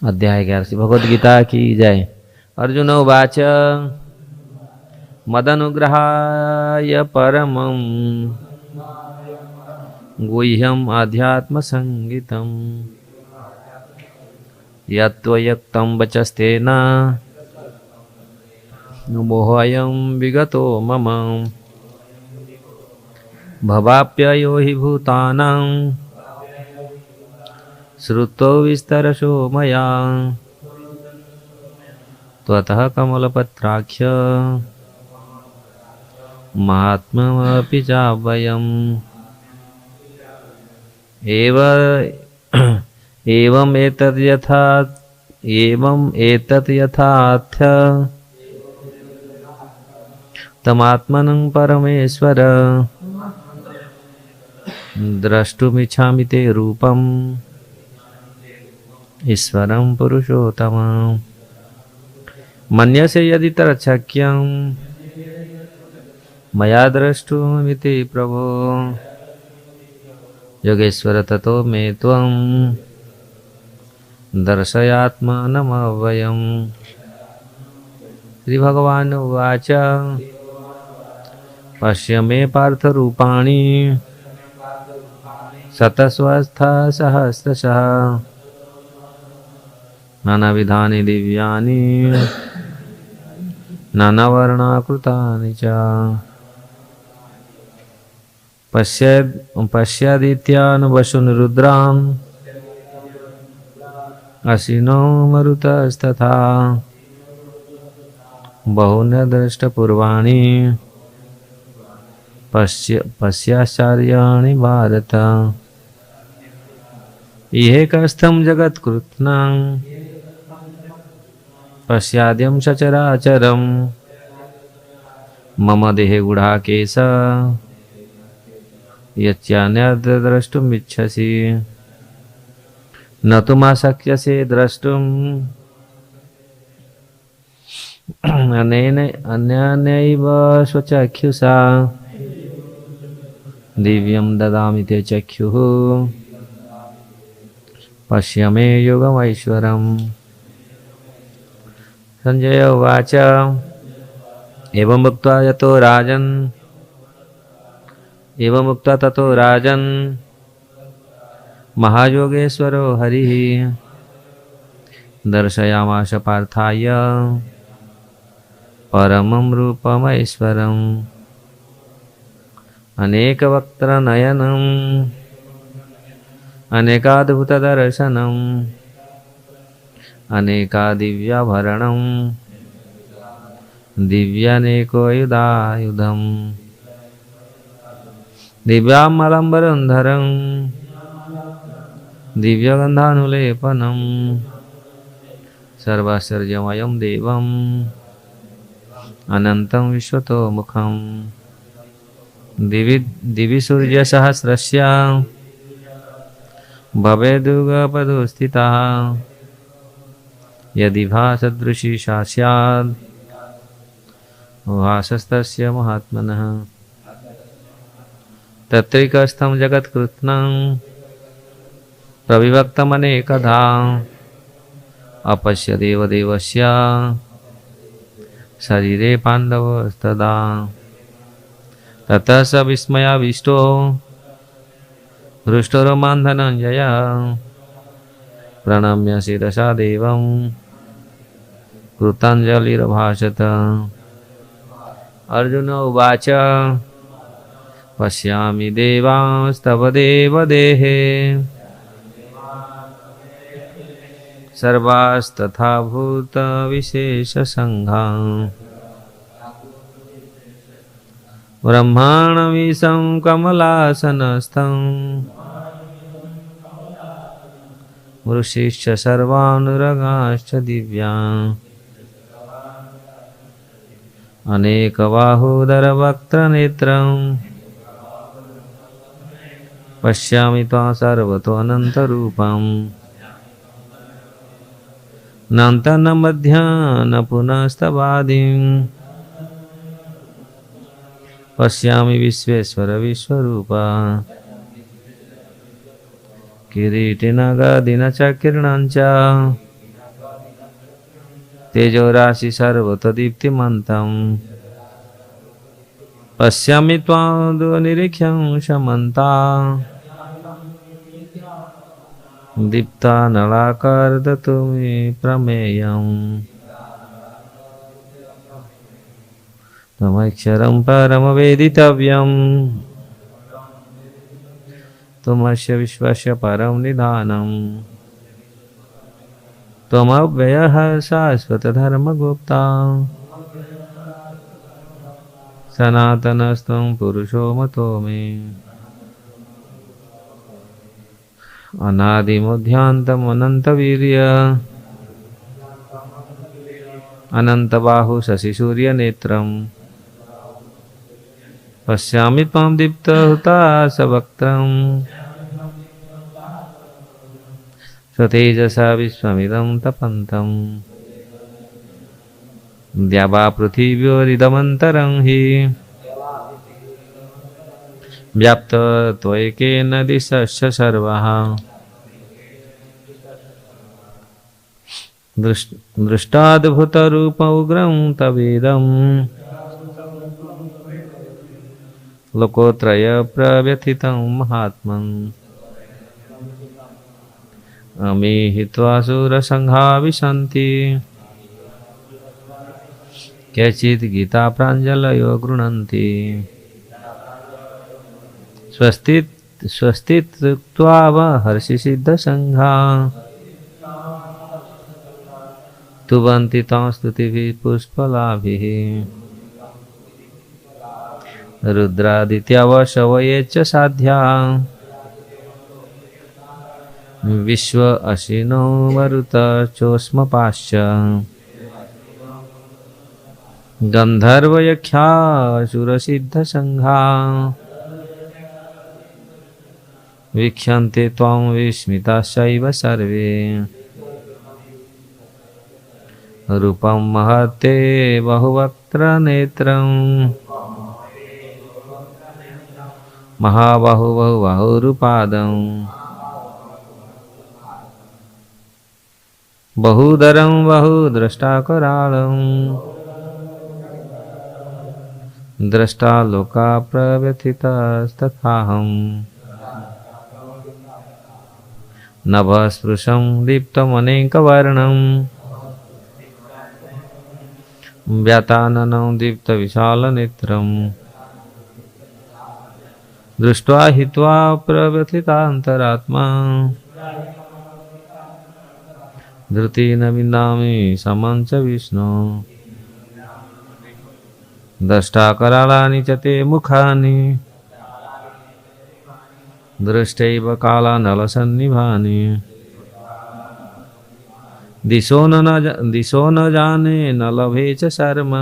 अध्याय 11 भगवद गीता की जय। अर्जुन उवाच मदनुग्रहाय परमं गुह्यम् आध्यात्मसंगितम् यत्त्वयक्तं वचस्तेन मोहोऽयं विगतो मम भवाप्ययो हि भूतानां श्रुतो विस्तरशो मया त्वतः कमलपत्राक्ष महात्म्यमपि चाव्ययम् एवम् एतत् यथार्थ तमात्मनं परमेश्वर द्रष्टुमिच्छामि ते रूपम् ईश्वरं पुरुषोत्तमम् मन्यसे यदि तच्छक्यं मया द्रष्टुमिति प्रभो योगेश्वर ततो मे त्वं दर्शयात्मानमव्ययम्। श्री भगवान उवाच पश्य मे पार्थ रूपाणि शतस्वस्था सहस्रशः नानाविधानि दिव्यानि नानावर्णाकृतानि च पश्यादित्यान् वसून् रुद्रान् असिनो मरुतस्तथा बहून् दृष्टपूर्वाणि पश्याश्चर्याणि भारत इहेकस्थं जगत्कृत्स्नं पश्याद्यं सचराचरं मम देहे गुडाकेश यच्चान्यद् द्रष्टुमिच्छसि न तु मा शक्यसे द्रष्टुम् अन्यनैव स्वचक्षुषा दिव्यं ददामि ते चक्षुः पश्य मे योगमैश्वरम्। संजय उवाच एवमुक्त्वा ततो राजन् महायोगेश्वरो हरिः दर्शयामास पार्थाय परमं रूपमैश्वरम् अनेकवक्त्रनयनम् अनेकाद्भुतदर्शनम् अनेकादिव्याभरणम् दिव्यानेकोयुधायुधम् दिव्यामलम्बरन्धरम् दिव्यगन्धानुलेपनम् सर्वाश्चर्यमयं देवम् अनन्तं विश्वतोमुखम् दिवि सूर्यसहस्रस्य भवेदुगपदो स्थितः यदि भासदृशी सा स्यात् भासस्तस्य महात्मनः तत्रैकस्थं जगत्कृत्स्नं प्रविभक्तमनेकधा अपश्य देवदेवस्य शरीरे पाण्डवस्तदा ततः स विस्मयाविष्टो हृष्टो रोमान् धनञ्जय प्रणम्य शिरसा देवं कृताञ्जलिरभाषत। अर्जुन उवाच पश्यामि देवांस्तव देवदेहे सर्वास्तथा भूतविशेषसङ्घान् ब्रह्माणमीशं कमलासनस्थं ऋषिश्च सर्वानुरगाश्च दिव्यान् अनेकबाहूदरवक्त्रनेत्रं पश्यामि त्वां सर्वतोऽनन्तरूपम् नान्तं न मध्यं न पुनस्तवादिं पश्यामि विश्वेश्वर विश्वरूपा किरीटिन गदिन च किरणं च तेजोराशि सर्वतोदीप्तिमन्तम् पश्यामि त्वां दुर्निरीक्ष्यं समन्ता दीप्तानलाकर्दतु मे प्रमेयम् त्वमक्षरं परमवेदितव्यम् त्वमस्य विश्वस्य परं निधानम् त्वमव्ययः शाश्वतधर्मगुप्ता सनातनस्त्वं पुरुषो मतो मे अनादिमध्यान्तमनन्तवीर्य अनन्तबाहु शशिसूर्यनेत्रम् पश्यामि त्वां दीप्तहुताशवक्त्रम् स्वतेजसा विश्वमिदं तपन्तम् द्यावा पृथिव्योरिदमन्तरं हि व्याप्त त्वयैकेन दिशश्च सर्वः दृष्टाद्भुतरूपमुग्रं तवेदम् लोकोत्रयप्रव्यथितं महात्मन् अमीहित्वा सुरसङ्घा विशन्ति केचित् गीता प्राञ्जलयो गृह्णन्ति स्वस्ति त्युक्त्वा हर्षिसिद्धसङ्घा स्तुवन्ति तां स्तुतिभिः पुष्पलाभिः रुद्रादित्या वशवये च साध्या विश्व अशिनो मरुतचोष्मपाश्च गन्धर्वयक्षासुरसिद्धसङ्घा वीक्षन्ते त्वां विस्मिताश्चैव सर्वे रूपं महत्ते बहुवक्त्रनेत्रं महाबाहुबहुबाहुरुपादं बहुदरं बहुद्रष्टाकराळं द्रष्टा लोका प्रव्यथितस्तथाहम् नभस्पृशं दीप्तमनेकवर्णं व्याताननं दीप्तविशालनेत्रम् दृष्ट्वा हित्वा प्रव्यथितान्तरात्मा धृतेन विन्दामि समं च विष्णो दष्टाकराळानि च ते मुखानि दृष्टैव कालानलसन्निभानि दिशो न जाने न लभे च शर्म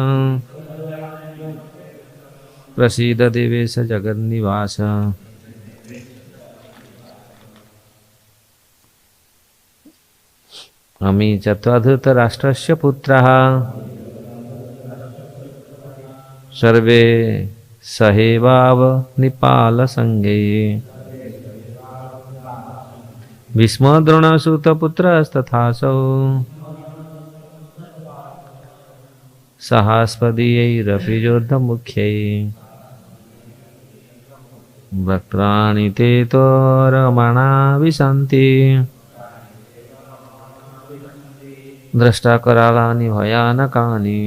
प्रसीद देवेश जगन्निवास अमी च त्वधृतराष्ट्रस्य पुत्रः सर्वे सहेवाव निपालसङ्गे भीष्मद्रोणसूतपुत्रस्तथासौ सहास्पदीयैरपि योद्धमुख्यैः वक्त्राणि ते तोरमणा विशन्ति द्रष्टाकराळानि भयानकानि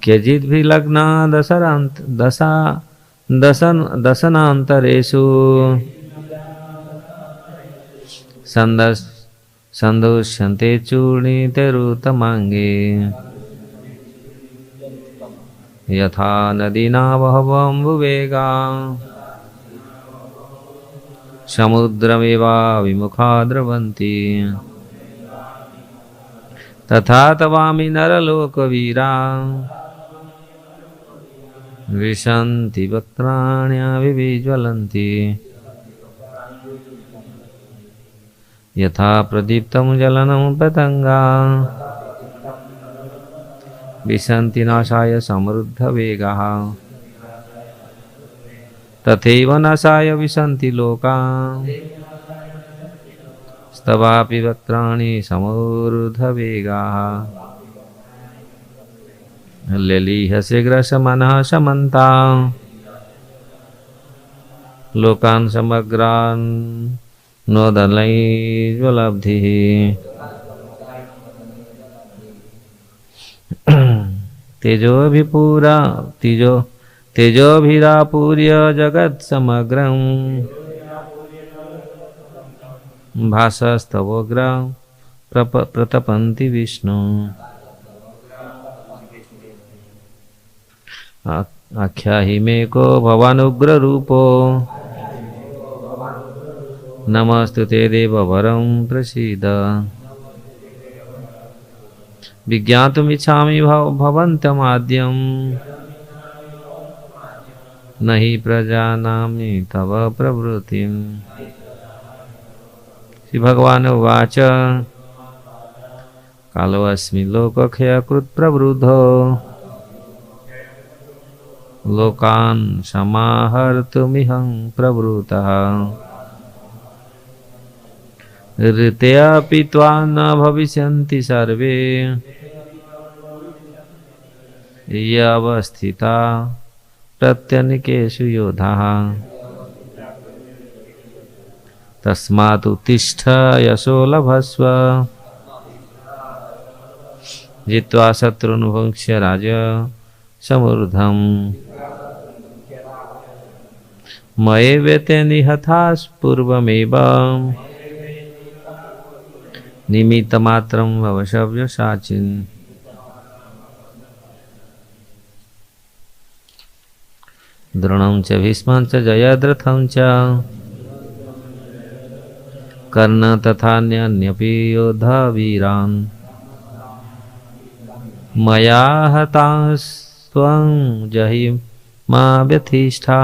केचिद्भिर्लग्ना दशनान्तरेषु सन्दुष्यन्ते चूर्णितरुतमाङ्गे यथा नदीना बहवम्बुवेगा समुद्रमेवा विमुखा द्रवन्ति तथा तवामि नरलोकवीरा विशन्ति वक्त्राण्यभिज्वलन्ति यथा प्रदीप्तं जलनं पतङ्गा विशन्ति नाशाय समृद्धवेगाः तथैव नाशाय विशन्ति लोका स्तवापि वक्त्राणि समूर्ध्ववेगाः लेलीह शीघ्रशमनः समन्ता लोकान् समग्रान् नोदनैर्ज्वलब्धिः तेजोभिरापूर्य जगत्समग्रम् भासस्तवोग्रा प्रतपन्ति विष्णु आख्याहि मे को भवानुग्ररूपो नमस्तुते देववरं प्रसीद विज्ञातुमिच्छामि भवन्तमाद्यं न हि प्रजानामि तव प्रवृत्तिं। श्री भगवान उवाच कालोऽस्मि लोकक्षयकृत् प्रवृद्धो लोकान् समाहर्तुमिहं प्रवृत्तः ऋतया पीत्वा न भविष्यन्ति सर्वे ये अवस्थिता प्रत्यनिकेषु योधाः तस्मात् उत्तिष्ठ यशो लभस्व जित्वा शत्रून् भुङ्क्ष्य राज्य समृद्धम् मयैवेते निहताः पूर्वमेव निमित्तमात्रं भव सव्यसाचिन्। द्रोणं च भीष्मं च जयद्रथं च कर्ण तथान्यपि योद्धा वीरान् मया हतास्त्वं जहिमा व्यथिष्ठा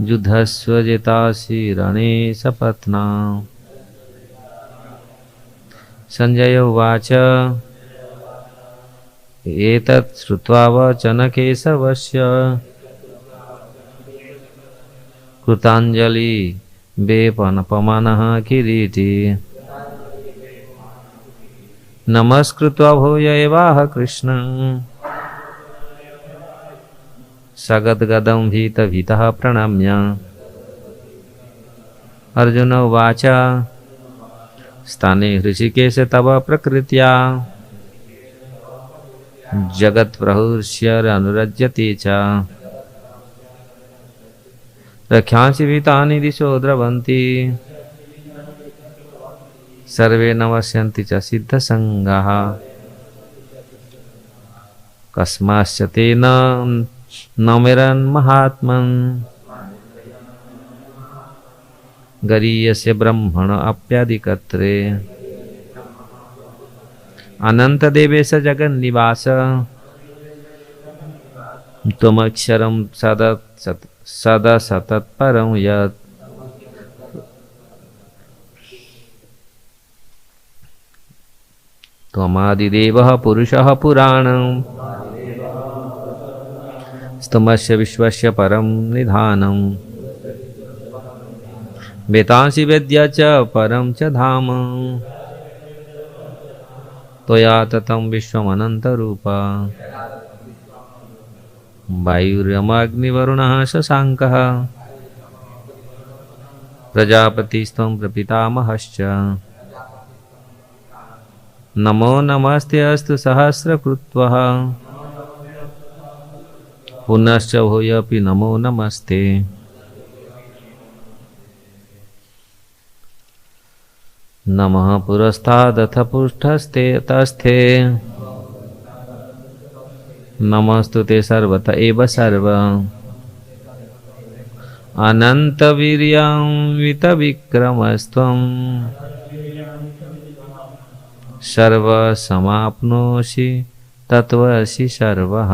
युद्धस्व जितासि रणे सपत्ना। संजय उवाच एतत् श्रुत्वा वचन केशवस्य कृताञ्जलि वेपनपमानः किरीटी नमस्कृत्वा भूय एवाह कृष्णं सगद्गदं भीतभीतः प्रणम्य। अर्जुन उवाच स्थाने हृषिकेश तव प्रकृत्या जगत्प्रहृष्यनुरज्यते च रक्षांसि भीतानि दिशो द्रवन्ति सर्वे नमस्यन्ति च सिद्धसङ्गाः कस्माश्च तेन नमिरन्महात्मन् गरीयस्य ब्रह्मण अप्यादिकत्रे अनन्तदेवेश जगन्निवास त्वमक्षरं सदसत्परं यत् त्वमादिदेवः पुरुषः पुराणं स्तमस्य विश्वस्य परं निधानं वेतांसि वेद्य च परं च धाम त्वया ततं विश्वमनन्तरूप वायुर्यमग्निवरुणः शशाङ्कः प्रजापतिस्त्वं प्रपितामहश्च नमो नमस्ते अस्तु सहस्रकृत्वः पुनश्च भूयोऽपि नमो नमस्ते। नमः पुरस्तादथ पृष्ठस्ते तस्थे नमस्तुते सर्वत एव सर्व अनन्तवीर्यं वितविक्रमस्त्वं सर्वसमाप्नोषि तत्त्वसि सर्वः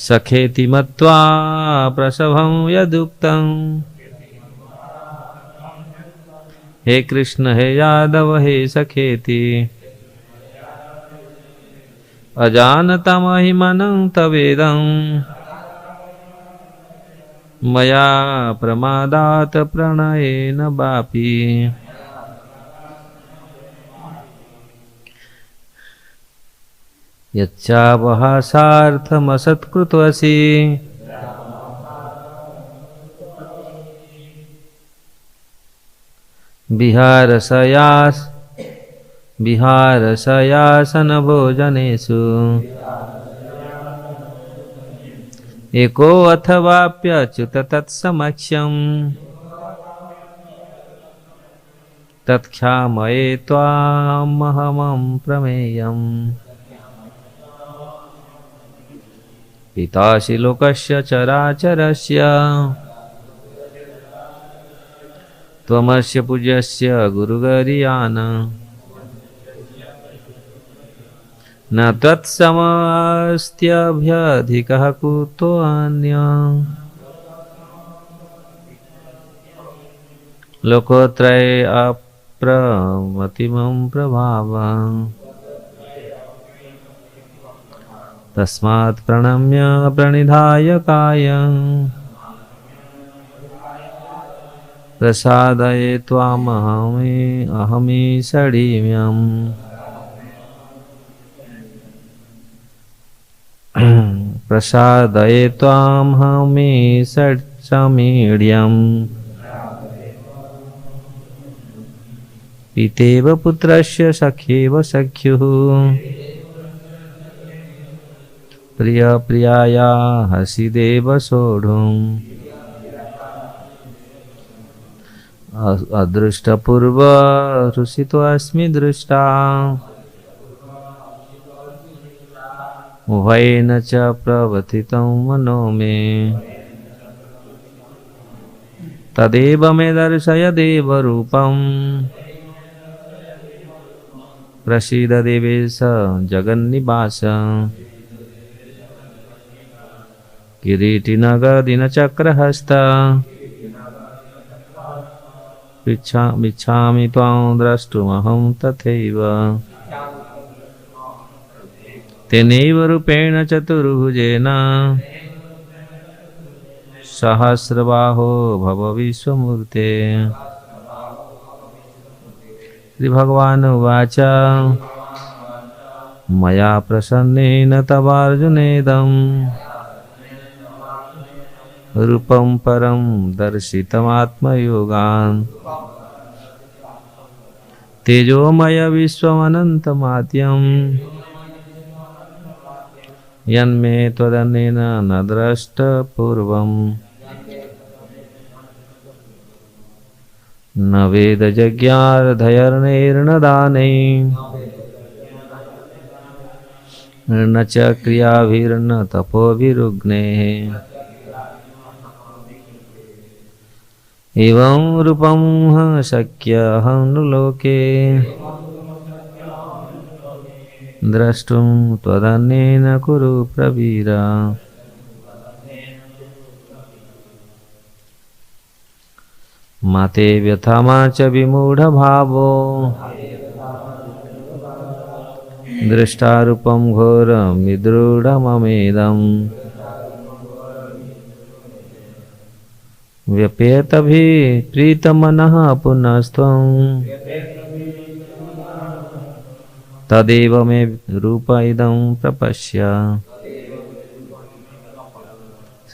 सखेति मत्वा प्रसभं यदुक्तं हे कृष्ण हे यादव हे सखेति अजानता महिमनं तवेदं मया प्रमादात् प्रणयेन वापि यच्चावहासार्थमसत्कृतोऽसि विहारशयासनभोजनेषु एको अथवाप्यच्युत तत्समक्षम् तत्क्षामये त्वामहमं प्रमेयम् पितासि लोकस्य चराचरस्य त्वमस्य पूज्यस्य गुरुगरीयान् न त्वत्समस्त्यभ्यधिकः कुतोऽन्यः लोकोत्रये अप्रमतिमं प्रभावम् तस्मात् प्रणम्य प्रणिधाय कायं प्रसादये त्वामहमीशडीम्यम् प्रसादये त्वामहमीशमीड्यम् पितेव पुत्रस्य सख्येव सख्युः प्रियप्रियाया हसिदेव सोढुम् अदृष्टपूर्वहृषितोऽस्मि दृष्टा उभयेन च प्रवर्तितं मनो मे तदेव मे दर्शय देवरूपम् प्रसीद देवेश जगन्निवास किरीटिनगदिनचक्रहस्त इच्छामि त्वां द्रष्टुमहं तथैव तेनैव रूपेण चतुर्भुजेन सहस्रबाहो भव विश्वमूर्ते श्रीभगवानुवाच मया प्रसन्नेन तवार्जुनेदम् रूपं परं दर्शितमात्मयोगान् तेजोमय विश्वमनन्तमाद्यं यन्मे त्वदन्येन न द्रष्टपूर्वम् न वेदयज्ञार्थयज्ञैर्न दानैः न च क्रियाभिर्न तपोभिरुग्नेः एवं रूपं शक्यहं नु लोके द्रष्टुं त्वदन्येन कुरु प्रवीर माते व्यथा मा च विमूढभावो दृष्टारूपं घोरमिदृढममेदम् व्यपेतभिप्रीतमनः पुनस्त्वं तदेव मे रूप इदं प्रपश्य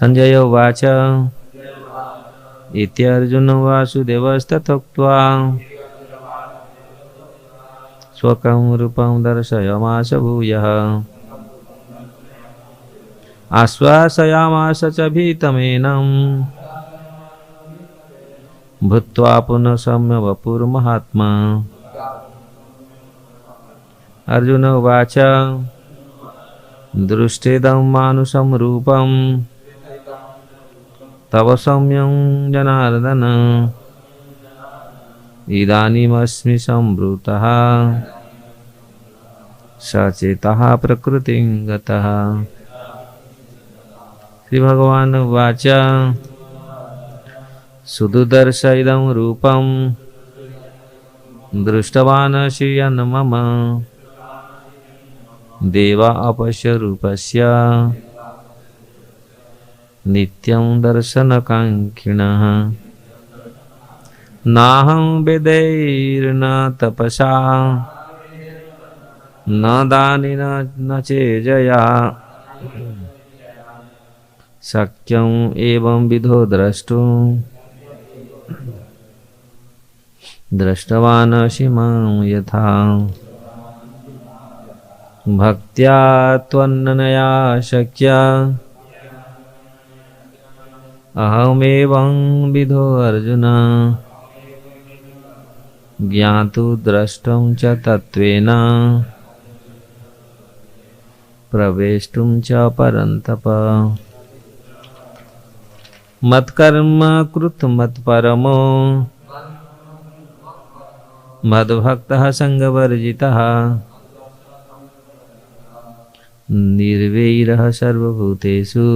संजय उवाच इत्यर्जुन वासुदेवस्तथोक्त्वा स्वकं रूपं दर्शयामास भूयः आश्वासयामास च भीतमेनं भूत्वा पुनः सौम्य वपुर्महात्मा अर्जुन उवाच दृष्टेदं मानुषं रूपं तव सौम्यं जनार्दन इदानीमस्मि संवृतः सचेतः प्रकृतिं गतः श्रीभगवान् उवाच सुदुर्दर्श इदं रूपं दृष्टवानसि यन्मम देवा अपश्य रूपस्य नित्यं दर्शनकाङ्क्षिणः नाहं वेदैर्न तपसा न दानेन न चेजया शक्यं एवं विधो द्रष्टुं दृष्टवानसि मां यथा भक्त्या त्वनया शक्या अहमेवं विधो अर्जुन ज्ञातुं द्रष्टुं च तत्त्वेन प्रवेष्टुं च परन्तप मत्कर्म कृत मत्परमो मद्भक्तः संगवर्जितः निर्वैरः सर्वभूतेषु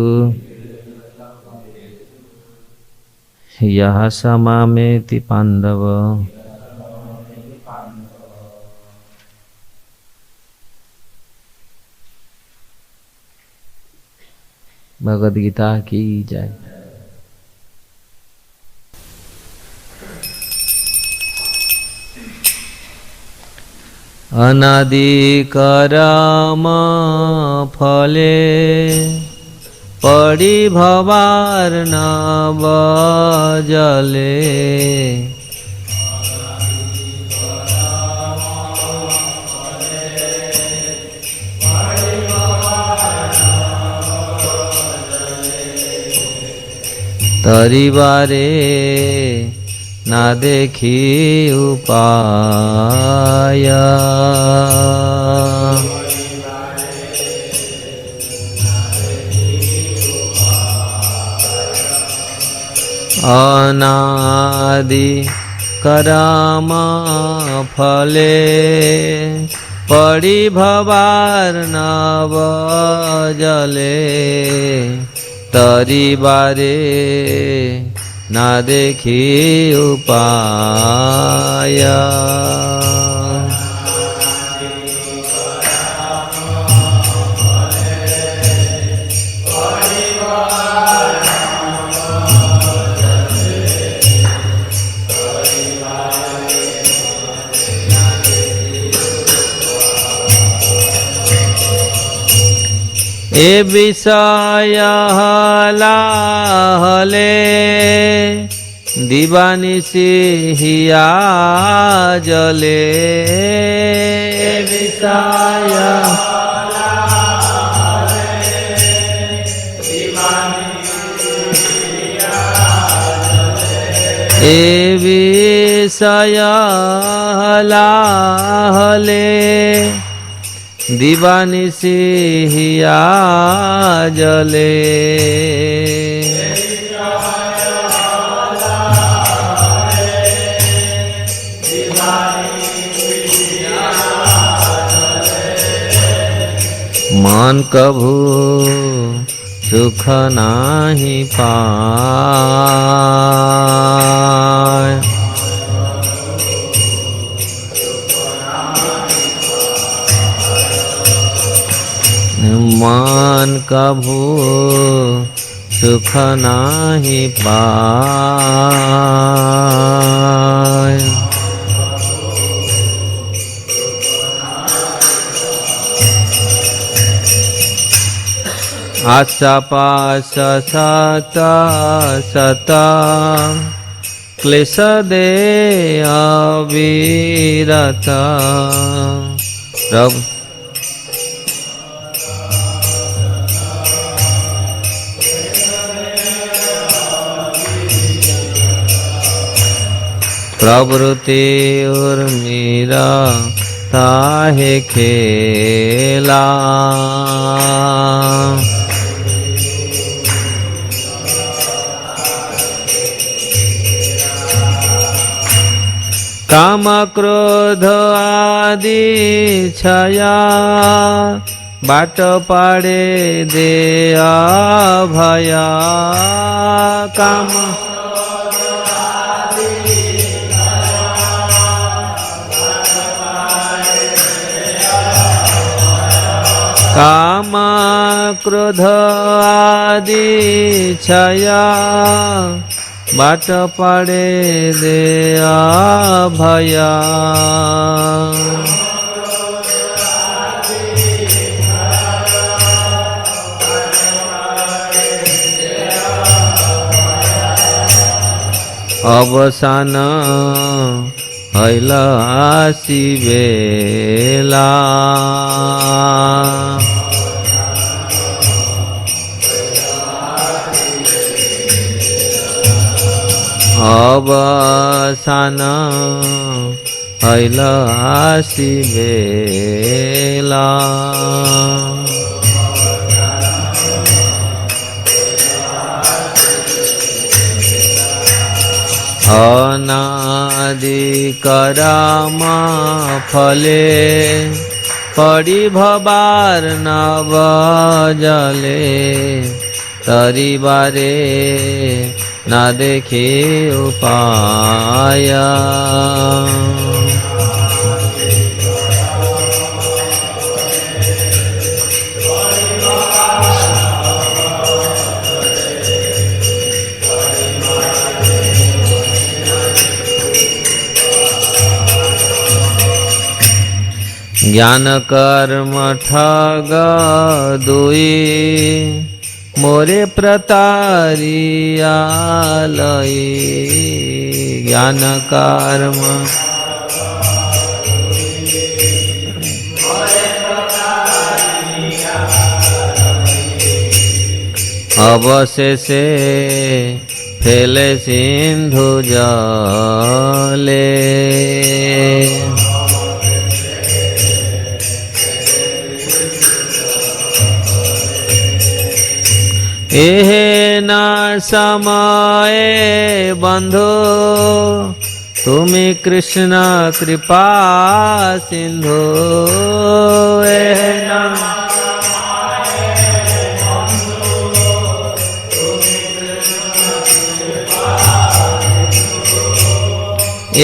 यः स मामेति पांडव। भगवद गीता की जय। अनादिकर्म फले पड़ी भवार्णव जले तरिबारे ना देखी उपाय अनादि कर्म फले पड़ी भवार्णव जले तरिबारे ना देखी उपाय ए विषय हलाहले दीवानिशी हिया जले विषय ए विषय हलाहले दीवानिशी हिया जले मन कभू सुख नाही पाय मन कभू सुख नाही पाय आशा पाश सत सत क्लेश दे अविरत प्रभु प्रवृत्ति उर्मिरा ताहे खेला काम क्रोध आदि छाया बाट पाड़े दे भया काम काम क्रोध आदि छाया बाट पड़े दे भया अवसान हैल आसी बेला अवसान हैल आसी बेला अनादि कराम फले पड़ी भबार नव जले तरिबारे ना देखे उपाय ज्ञान कर्म ठग दुई मोरे प्रतारिया लई ज्ञान कर्म अवशेषे फैले सिंधु जले एहे न समय बंधु तुमी कृष्ण कृपा सिंधु एहे न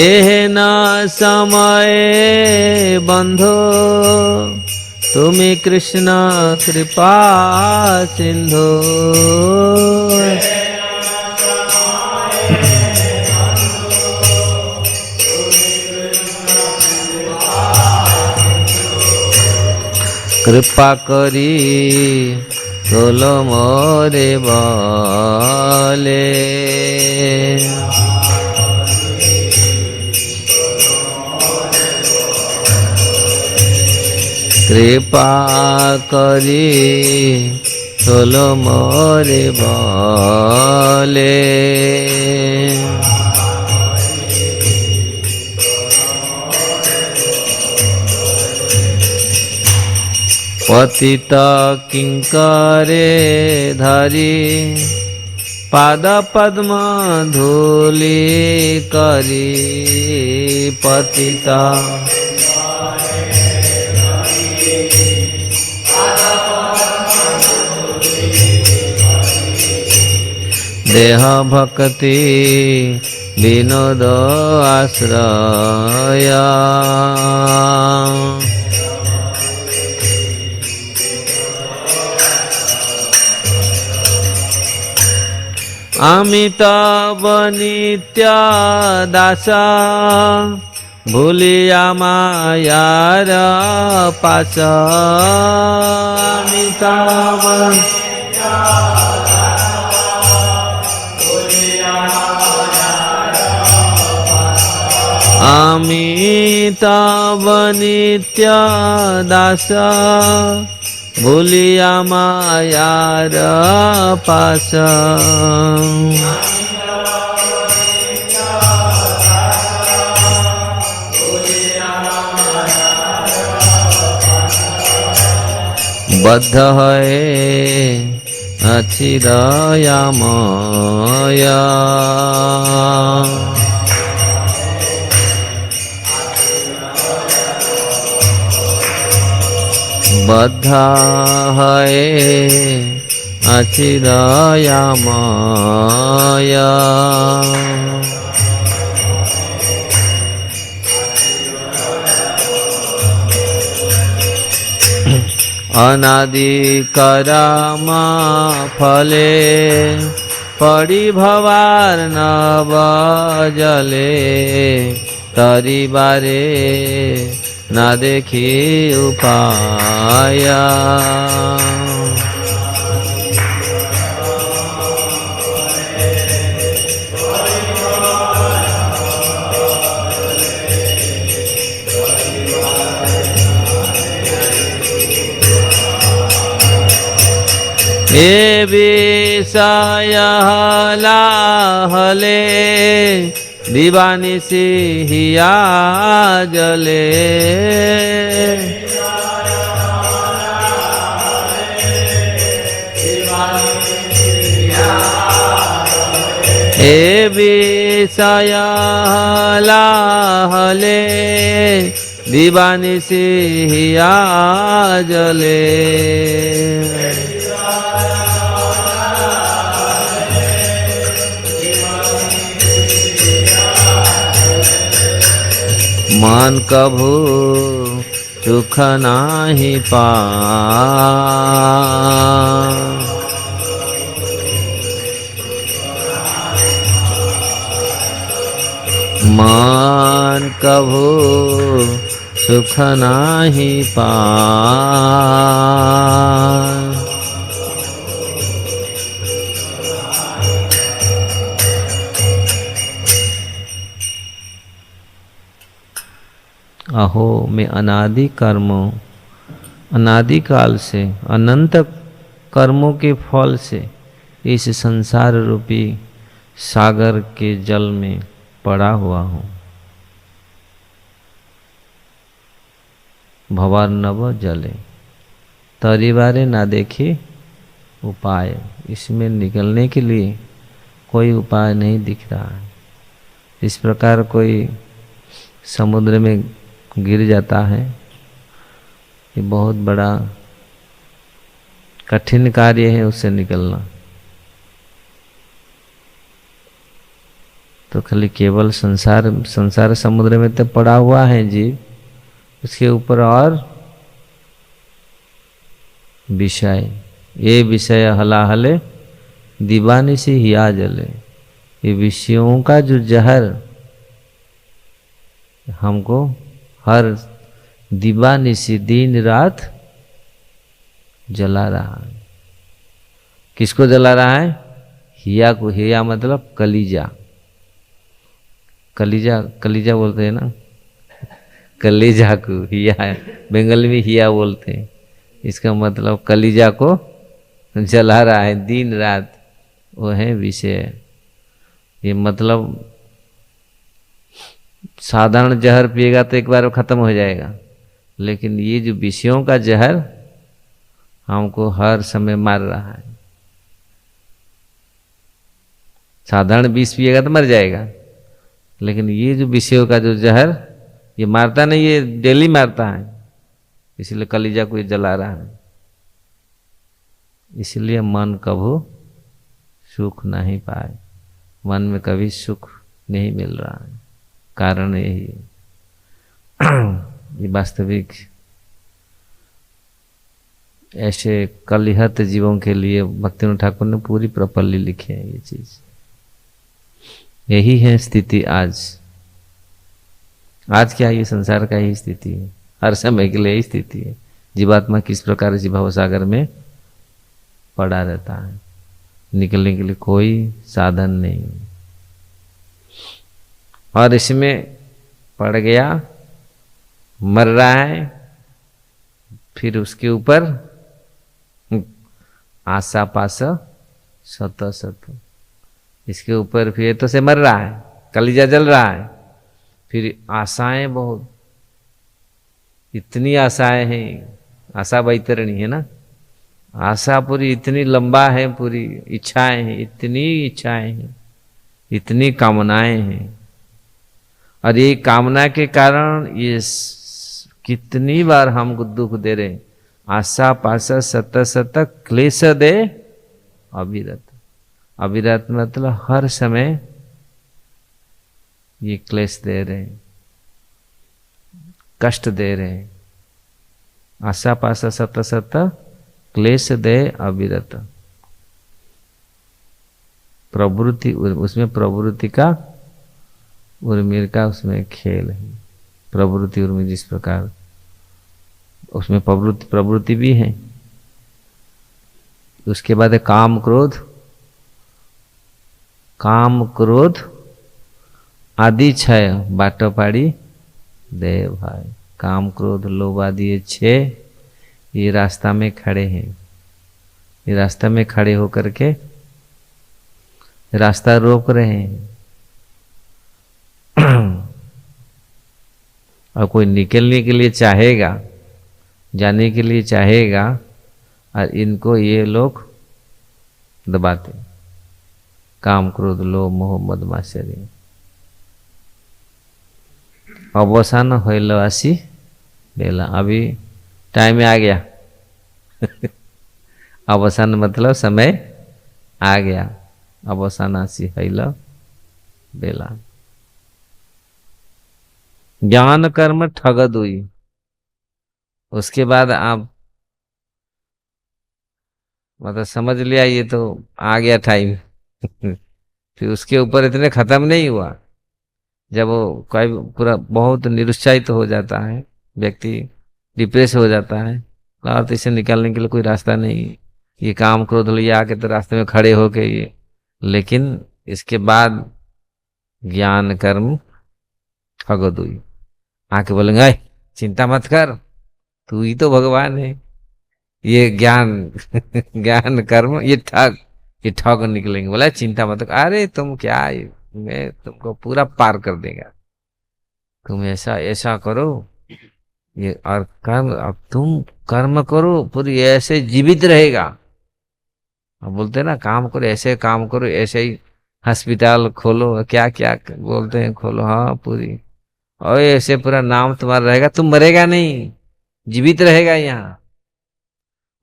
एहे न समय बंधु तुमी कृष्ण कृपा सिंधु कृपा करी तोलो मोरे बाले कृपा करी तोलो मोरे बाले पतित किंकरे धरी पाद पद्म धूली करी पतित देह भक्ति विनोद आश्रय अमित नित्य दास भूलिया मायार पास अमित अमिताभ नित्य दास भूलिया मायार पास बद्ध है अच्छी दया माया बद्ध है अच्छी दया माया अनादि करमा फले पड़ी भवार नव जले तरी बारे ना देखी उपाया। ए विषय लाहले दीवानी से हिया जले ए विषय लाहले दीवानी से हिया जले मन कभू सुख नाही मन कभू सुख नाही अहो मैं अनादि कर्मों अनादि काल से अनंत कर्मों के फल से इस संसार रूपी सागर के जल में पड़ा हुआ हूँ। भवार नव जले तरीबारे ना देखे उपाय, इसमें निकलने के लिए कोई उपाय नहीं दिख रहा है। इस प्रकार कोई समुद्र में गिर जाता है, ये बहुत बड़ा कठिन कार्य है उससे निकलना। तो खाली केवल संसार समुद्र में तो पड़ा हुआ है जीव, उसके ऊपर और विषय, ये विषय हलाहले दीवानी से हिया जले, ये विषयों का जो जहर हमको हर दिवानिशी दिन रात जला रहा है। किसको जला रहा है? हिया को। हिया मतलब कलीजा, कलीजा कलीजा बोलते हैं ना, कलीजा को हिया, बंगाली में हिया बोलते हैं। इसका मतलब कलीजा को जला रहा है दिन रात, वो है विषय। ये मतलब साधारण जहर पिएगा तो एक बार वो खत्म हो जाएगा, लेकिन ये जो विषयों का जहर हमको हर समय मार रहा है। साधारण विष पिएगा तो मर जाएगा, लेकिन ये जो विषयों का जो जहर ये मारता नहीं, ये डेली मारता है, इसलिए कलीजा को ये जला रहा है। इसलिए मन कभू सुख नहीं पाए, मन में कभी सुख नहीं मिल रहा है। कारण यही है। ये वास्तविक ऐसे कलिहत जीवों के लिए भक्तिविनोद ठाकुर ने पूरी प्रपल्ली लिखी है। ये चीज यही है स्थिति आज। आज क्या, ये संसार का ही स्थिति है, हर समय के लिए यही स्थिति है। जीवात्मा किस प्रकार इस भव सागर में पड़ा रहता है, निकलने के लिए कोई साधन नहीं। और इसमें पड़ गया, मर रहा है, फिर उसके ऊपर आशा पास सत सत, इसके ऊपर फिर तो से मर रहा है, कलीजा जल रहा है, फिर आशाएं बहुत, इतनी आशाएं हैं, आशा बैतरणी है ना, आशा पूरी इतनी लंबा है, पूरी इच्छाएं हैं, इतनी इच्छाएं हैं, इतनी कामनाएं हैं। और ये कामना के कारण ये कितनी बार हमको दुख दे रहे। आशा पाशा सत सत क्लेश दे अविरत, अविरत मतलब हर समय ये क्लेश दे रहे, कष्ट दे रहे। आशा पास सत सत क्लेश दे अविरत। प्रवृत्ति, उसमें प्रवृत्ति का उर्मिर का उसमें खेल है। प्रवृत्ति उर्मिर जिस प्रकार उसमें प्रवृत्ति भी है। उसके बाद है काम क्रोध। काम क्रोध आदि छय बाटोपाड़ी दे भाई। काम क्रोध लोभ आदि ये छह, ये रास्ता में खड़े हैं। ये रास्ता में खड़े होकर के रास्ता रोक रहे हैं। और कोई निकलने के लिए चाहेगा, जाने के लिए चाहेगा, और इनको ये लोग दबाते। काम क्रोध लोभ मोह मद मात्सर्य। अवसान होइल आसी बेला। अभी टाइम आ गया। अवसान मतलब समय आ गया। अवसान आसी होइल बेला। ज्ञान कर्म ठग दुई। उसके बाद आप मतलब समझ लिया ये तो आ गया टाइम। फिर उसके ऊपर इतने खत्म नहीं हुआ। जब वो कोई पूरा बहुत निरुत्साहित हो जाता है, व्यक्ति डिप्रेस हो जाता है, और तो इसे निकालने के लिए कोई रास्ता नहीं। ये काम क्रोध लिए आके तो रास्ते में खड़े होके ये, लेकिन इसके बाद ज्ञान कर्म ठग दुई। आके बोलेंगे "ऐ, चिंता मत कर, तू ही तो भगवान है। ये ज्ञान ज्ञान कर्म ये ठग निकलेंगे। बोला चिंता मत कर, अरे तुम क्या, मैं तुमको पूरा पार कर देगा। तुम ऐसा ऐसा करो, ये और कर्म, अब तुम कर्म करो पूरी ऐसे जीवित रहेगा। अब बोलते हैं ना काम करो, ऐसे काम करो, ऐसे ही अस्पताल खोलो, क्या क्या बोलते हैं खोलो, हाँ पूरी, और ऐसे पूरा नाम तुम्हारा रहेगा, तुम मरेगा नहीं, जीवित रहेगा यहाँ।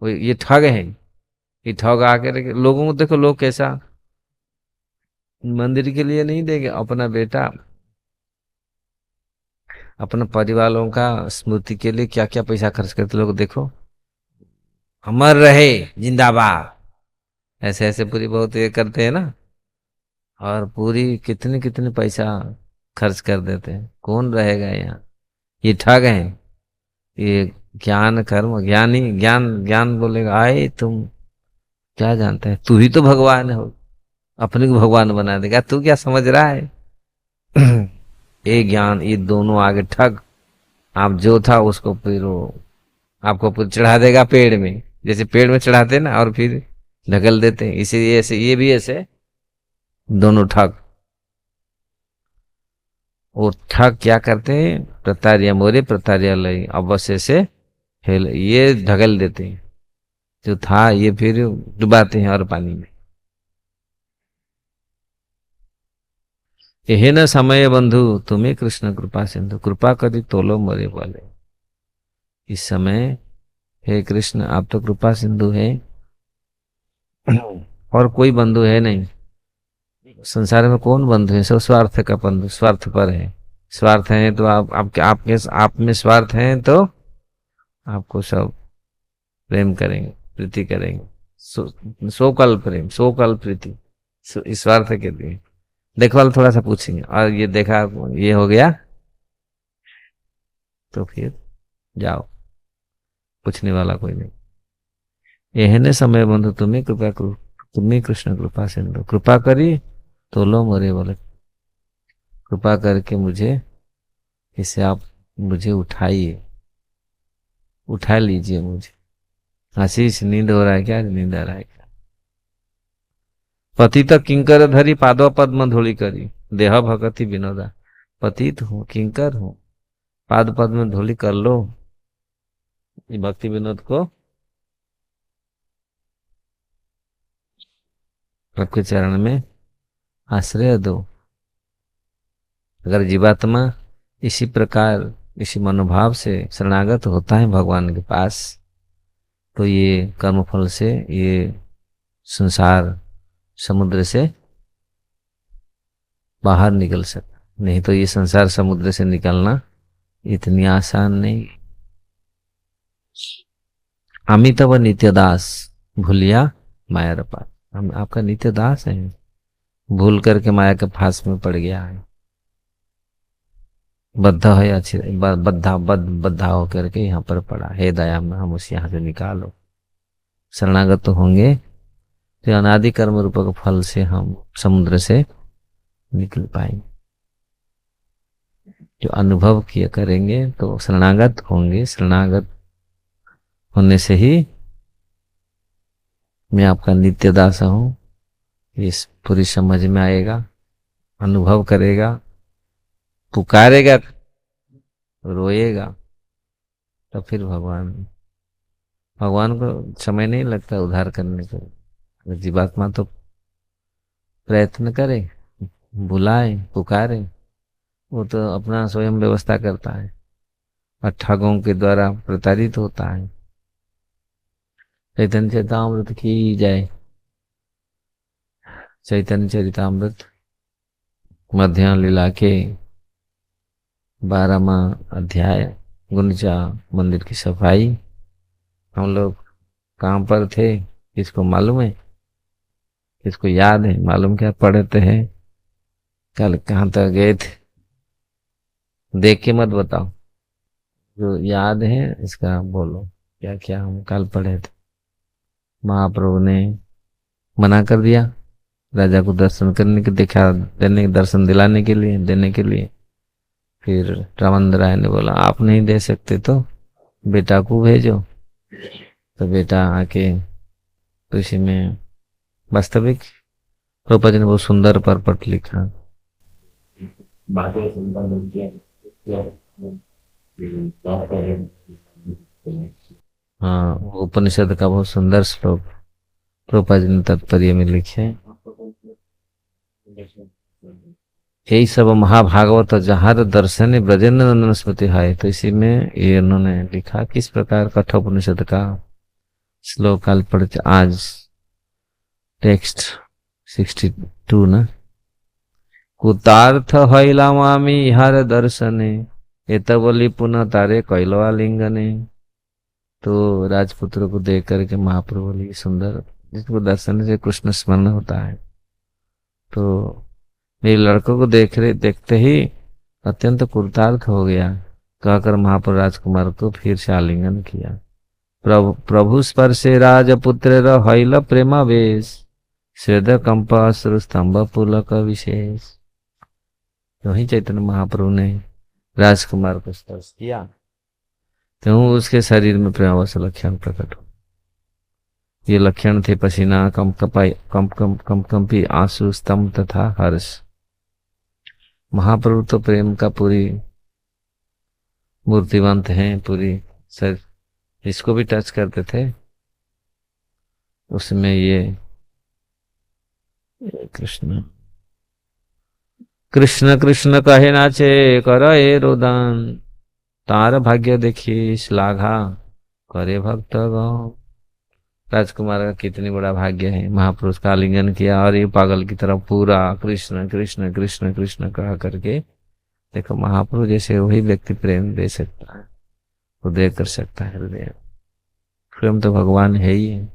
वो ये ठग है। ये ठग आकर लोगों को देखो, लोग कैसा मंदिर के लिए नहीं देंगे अपना बेटा, अपने परिवार वालों का स्मृति के लिए क्या क्या पैसा खर्च करते लोग देखो। अमर रहे जिंदाबाद, ऐसे ऐसे पूरी बहुत ये करते हैं ना। और पूरी कितने कितने पैसा खर्च कर देते हैं। कौन रहेगा यहाँ? ये ठग हैं। ये ज्ञान कर्म ज्ञानी, ज्ञान ज्ञान बोलेगा आए तुम क्या जानते हैं, तू ही तो भगवान हो, अपने को भगवान बना देगा, तू क्या समझ रहा है। ये ज्ञान, ये दोनों आगे ठग। आप जो था उसको फिर वो आपको फिर चढ़ा देगा पेड़ में, जैसे पेड़ में चढ़ाते हैं ना, और फिर ढकल देते हैं। इसी ऐसे ये भी ऐसे दोनों ठग। वो ठग क्या करते हैं, प्रतारिया मोरे प्रतारिया लई, अवश्य से हेल ये ढकल देते हैं। जो था ये फिर डुबाते हैं और पानी में। यह न समय बंधु तुम्हें कृष्ण कृपा सिंधु, कृपा करी तोलो मोरे बोले। इस समय हे कृष्ण आप तो कृपा सिंधु है, और कोई बंधु है नहीं। संसार में कौन बंधु है, सब स्वार्थ का बंधु, स्वार्थ पर है। स्वार्थ है तो आप में स्वार्थ है तो आपको सब प्रेम करेंगे, प्रीति करेंगे। सोकल प्रेम, सोकल प्रीति, इस स्वार्थ के लिए देखभाल थोड़ा सा पूछेंगे, और ये देखा ये हो गया तो फिर जाओ, पूछने वाला कोई नहीं। एहने समय बंधु तुम्हें कृपा करो, तुम्हें कृष्ण कृपा सिंधु, कृपा करी तो लो मोरे बोले। कृपा करके मुझे, इसे आप मुझे उठाइए, उठा लीजिए मुझे। आशीष नींद हो रहा है क्या, नींद आ रहा है क्या? पतित किंकर धरी पादव पद्म धूलि करी, देह भगति विनोदा। पतित हूँ, किंकर हूँ, पाद पद्म धूलि कर लो, ये भक्ति विनोद को आपके चरण में आश्रय दो। अगर जीवात्मा इसी प्रकार इसी मनोभाव से शरणागत होता है भगवान के पास, तो ये कर्मफल से, ये संसार समुद्र से बाहर निकल सकता। नहीं तो ये संसार समुद्र से निकलना इतनी आसान नहीं। अमितव नित्य दास भूलिया माया रपा। हम आपका नित्य दास है, भूल करके माया के फांस में पड़ गया है, बद्धा है, अच्छी बद्धा होकर के यहाँ पर पड़ा। हे दया में हम उस यहाँ से निकालो। शरणागत तो होंगे तो अनादि कर्म रूपक फल से हम समुद्र से निकल पाएंगे। जो अनुभव किया करेंगे तो शरणागत होंगे, शरणागत होने से ही मैं आपका नित्य दास हूँ, इस पूरी समझ में आएगा, अनुभव करेगा, पुकारेगा, रोएगा, तो फिर भगवान को समय नहीं लगता उद्धार करने को। जीवात्मा तो प्रयत्न करे, बुलाए, पुकारे, वो तो अपना स्वयं व्यवस्था करता है और ठगों के द्वारा प्रताड़ित होता है। चैतन्य चरितामृत की जय। चैतन्य चरितामृत मध्य लीला के 12वां अध्याय, गुंडीचा मंदिर की सफाई। हम लोग कहाँ पर थे, किसको मालूम है, किसको याद है, मालूम क्या पढ़ते हैं, कल कहाँ तक गए थे, देख के मत बताओ, जो याद है इसका बोलो, क्या क्या हम कल पढ़े थे। महाप्रभु ने मना कर दिया राजा को दर्शन करने के, दिखा देने, दर्शन दिलाने के लिए, देने के लिए। फिर रामचंद्र राय ने बोला आप नहीं दे सकते तो बेटा को भेजो। तो बेटा आके तो इसी में वास्तविक प्रभुपाद जी ने बहुत सुंदर परपट लिखा। हाँ, उपनिषद का बहुत सुंदर श्लोक प्रभुपाद जी ने तात्पर्य में लिखे। यही सब महाभागवत जहार दर्शन ब्रजेंद्र नंदन स्मृति है। तो इसी में ये उन्होंने लिखा किस प्रकार कठोपनिषद का श्लोक काल पढ़ते। आज टेक्स्ट 62 ना, कुतार्थ हैला मामी हर दर्शने एतबली पुनः तारे कैलवा लिंगने। तो राजपुत्र को देख करके महाप्रभु बोली सुंदर, जिसको दर्शन से कृष्ण स्मरण होता है। तो मेरे लड़कों को देखते ही अत्यंत कृतार्थ हो गया, कहकर महाप्रभु राजकुमार को फिर से आलिंगन किया। प्रभु स्पर्शे राजपुत्र हैल प्रेमावेश श्रेद कंप अश्रु स्तंभ पुलक विशेष। वही चैतन्य महाप्रभु ने राजकुमार को स्पर्श किया तो उसके शरीर में प्रेमावश लक्षण प्रकट हो। ये लक्षण थे पसीना, कंपी आंसू, स्तंभ तथा हर्ष। महाप्रभु तो प्रेम का पूरी मूर्तिवंत हैं, पूरी सर इसको भी टच करते थे। उसमें ये कृष्ण कृष्ण कृष्ण कहे नाचे कर ए रोदन, तार भाग्य देखी श्लाघा करे भक्त गौ। राजकुमार का कितनी बड़ा भाग्य है, महापुरुष का आलिंगन किया और ये पागल की तरह पूरा कृष्ण कृष्ण कृष्ण कृष्ण कहा करके। देखो महापुरुष जैसे वही व्यक्ति प्रेम दे सकता है, हृदय कर सकता है। हृदय प्रेम तो भगवान है ही है,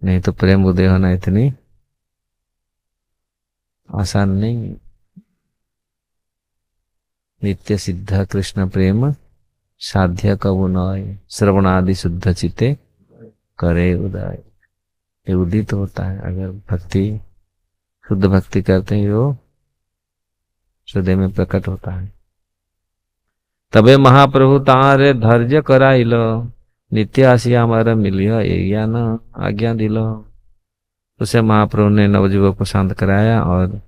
नहीं तो प्रेम उदय होना इतनी आसान नहीं है। नित्य सिद्ध कृष्ण प्रेम साध्य कबू नय, श्रवणादि शुद्ध चिते करे उदय। ये उदित होता है अगर भक्ति, शुद्ध भक्ति करते हैं, वो हृदय में प्रकट होता है। तबे महाप्रभु तारे धैर्य कराइल, नित्य आसिया हमारा मिलिया ये न आज्ञा दिल। उसे महाप्रभु ने नवजुवक को शांत कराया और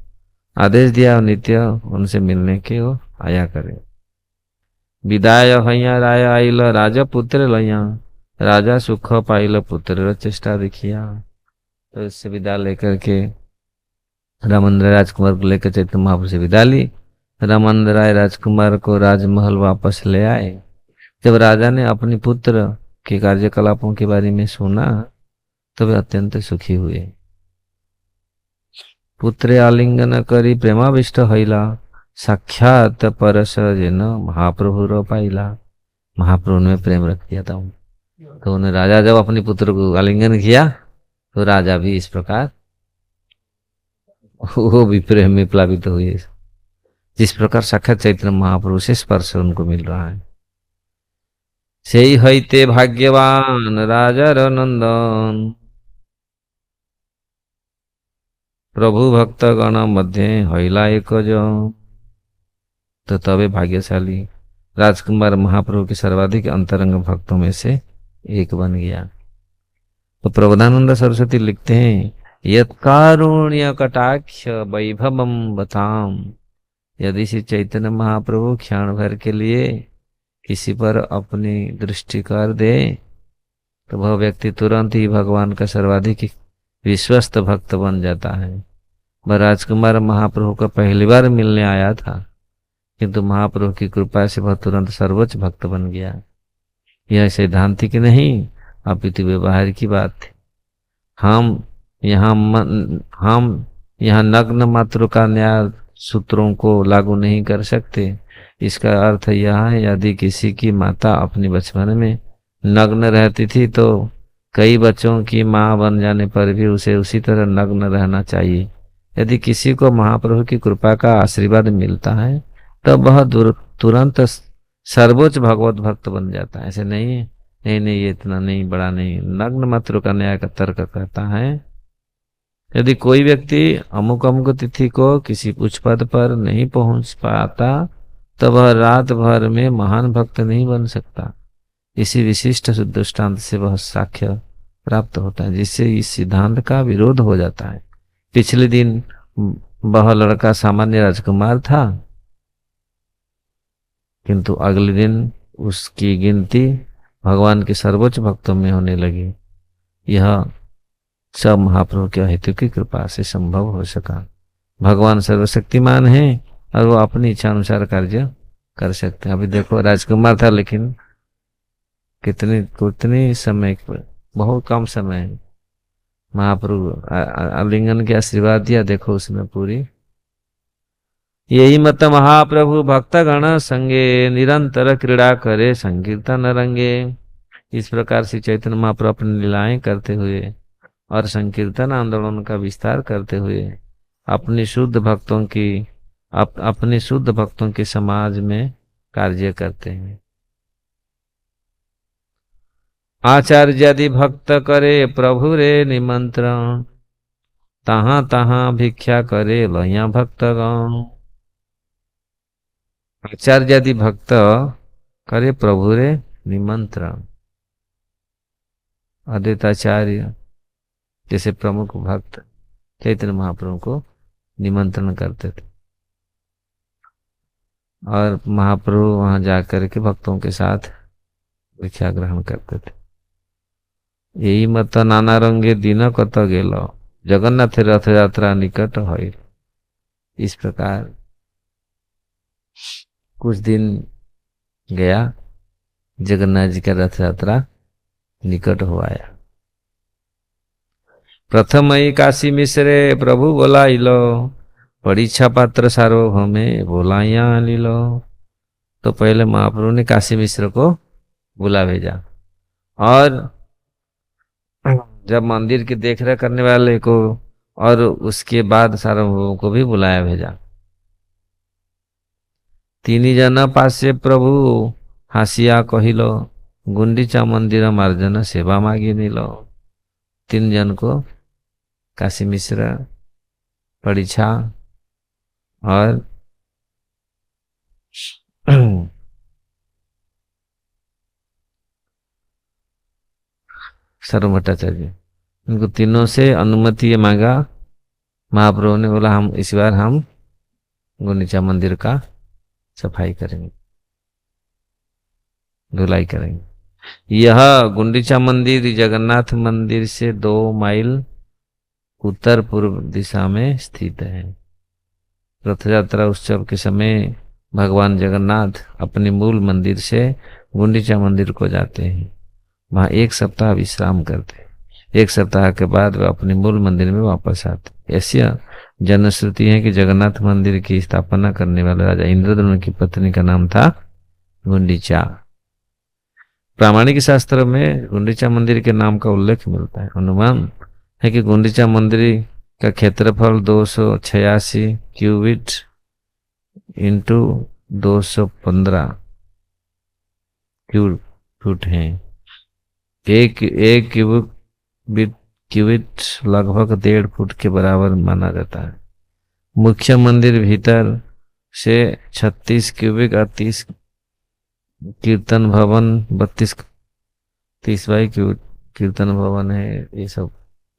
आदेश दिया नित्य उनसे मिलने के वो आया करे। विदाय हैया राय आइल राजा पुत्र लैया, राजा सुख पाइल पुत्र चेष्टा देखिया। तो इससे विदा लेकर के रामचंद्र राजकुमार को लेकर चैतन्य महाप्रभु से विदा ली। रामचंद्र राय राजकुमार को राजमहल वापस ले आए। जब राजा ने अपने पुत्र के कार्यकलापों के बारे में सुना तो वे अत्यंत सुखी हुए। पुत्र आलिंगन करी प्रेमाविष्ट हैला, साक्षात परस जेन महाप्रभु रो पाइला। महाप्रभु ने प्रेम रख दिया था, तो उन्हें राजा जब अपने पुत्र को आलिंगन किया तो राजा भी इस प्रकार वो भी प्रेम में प्लावित हुए। जिस प्रकार साक्षात चैतन्य महाप्रभु से स्पर्श उनको मिल रहा है। সেই হইতে भाग्यवान राजार नंदन प्रभु भक्त गण मध्य हईला एक जन। तो तबे भाग्यशाली राजकुमार महाप्रभु के सर्वाधिक अंतरंग भक्तों में से एक बन गया। तो प्रबोधानंद सरस्वती लिखते हैं, यत् कारुण्य कटाक्ष वैभवम बताम। यदि श्री चैतन्य महाप्रभु क्षण भर के लिए किसी पर अपनी दृष्टि कर दे तो वह व्यक्ति तुरंत ही भगवान का सर्वाधिक विश्वस्त भक्त बन जाता है। वह राजकुमार महाप्रभु को पहली बार मिलने आया था, किंतु महाप्रभु की कृपा से वह तुरंत सर्वोच्च भक्त बन गया। यह सैद्धांतिक नहीं अपितु व्यवहार की बात है। हम यहाँ नग्न मात्र का न्याय सूत्रों को लागू नहीं कर सकते। इसका अर्थ यह है, यदि किसी की माता अपने बचपन में नग्न रहती थी तो कई बच्चों की मां बन जाने पर भी उसे उसी तरह नग्न रहना चाहिए। यदि किसी को महाप्रभु की कृपा का आशीर्वाद मिलता है तब वह तुरंत सर्वोच्च भगवत भक्त बन जाता है। ऐसे नहीं है, नहीं ये इतना नहीं, बड़ा नहीं। नग्न मात्र का न्याय का तर्क कहता है, यदि कोई व्यक्ति अमुक अमुक तिथि को किसी उच्च पद पर नहीं पहुंच पाता तो वह रात भर में महान भक्त नहीं बन सकता। इसी विशिष्ट दृष्टांत से वह साक्ष्य प्राप्त होता है, जिससे इस सिद्धांत का विरोध हो जाता है। पिछले दिन वह लड़का सामान्य राजकुमार था, किंतु अगले दिन उसकी गिनती भगवान के सर्वोच्च भक्तों में होने लगी। यह सब महाप्रभु के हेतु की कृपा से संभव हो सका। भगवान सर्वशक्तिमान है और वो अपनी इच्छा अनुसार कार्य कर सकते हैं। अभी देखो राजकुमार था, लेकिन कितने समय, बहुत कम समय महाप्रभु आलिंगन के आशीर्वाद दिया। देखो उसमें पूरी यही मत महाप्रभु भक्तगण संगे निरंतर क्रीड़ा करे संकीर्तन रंगे। इस प्रकार से चैतन्य महाप्रभु अपनी लीलाएं करते हुए और संकीर्तन आंदोलन का विस्तार करते हुए अपने शुद्ध भक्तों के समाज में कार्य करते हैं। आचार्य यदि भक्त करे प्रभु रे निमंत्रण तहाँ तहाँ भिक्षा करे लहिया भक्तगण। आचार्य यदि भक्त करे प्रभु रे निमंत्रण, अद्वैताचार्य जैसे प्रमुख भक्त चैतन्य महाप्रभु को निमंत्रण करते थे और महाप्रभु वहां जाकर के भक्तों के साथ भिक्षा ग्रहण करते थे। यही मत नाना रंगे दिन कत गेलो जगन्नाथ रथ यात्रा निकट है। इस प्रकार कुछ दिन गया, जगन्नाथ जी का रथ यात्रा निकट हो आया। प्रथम ही काशी मिश्रे प्रभु बोलाइलो परीक्षा पात्र सार्वभौमे बोलाइया लीलो। तो पहले महाप्रभु ने काशी मिश्र को बुला भेजा और जब मंदिर की देखरेख करने वाले को और उसके बाद सार्वभौमों को भी बुलाया भेजा। तीनी जना पासे प्रभु हासिया कहिलो गुंडीचा मंदिर मार्जन सेवा मांगी नीलो। 3 जन को काशी मिश्र, परीक्षा और सर्व भट्टाचार्य, इनको तीनों से अनुमति मांगा। महाप्रभु ने बोला हम इस बार हम गुंडीचा मंदिर का सफाई करेंगे, धुलाई करेंगे। यह गुंडीचा मंदिर जगन्नाथ मंदिर से 2 माइल उत्तर पूर्व दिशा में स्थित है। रथ यात्रा उत्सव के समय भगवान जगन्नाथ अपने मूल मंदिर से गुंडीचा मंदिर को जाते हैं। वहां 1 सप्ताह विश्राम करते हैं। 1 सप्ताह के बाद वे अपने मूल मंदिर में वापस आते। ऐसी जनश्रुति है कि जगन्नाथ मंदिर की स्थापना करने वाले राजा इंद्रद्युम्न की पत्नी का नाम था गुंडीचा। प्रामाणिक शास्त्र में गुंडीचा मंदिर के नाम का उल्लेख मिलता है। अनुमान है कि गुंडीचा मंदिर का क्षेत्रफल 286 क्यूबिट इंटू 215 क्यूब फुट है। एक क्यूबिट लगभग 1.5 फुट के बराबर माना जाता है। मुख्य मंदिर भीतर से 36 क्यूबिक और 30 कीर्तन भवन 30 बाई कीर्तन भवन है। ये सब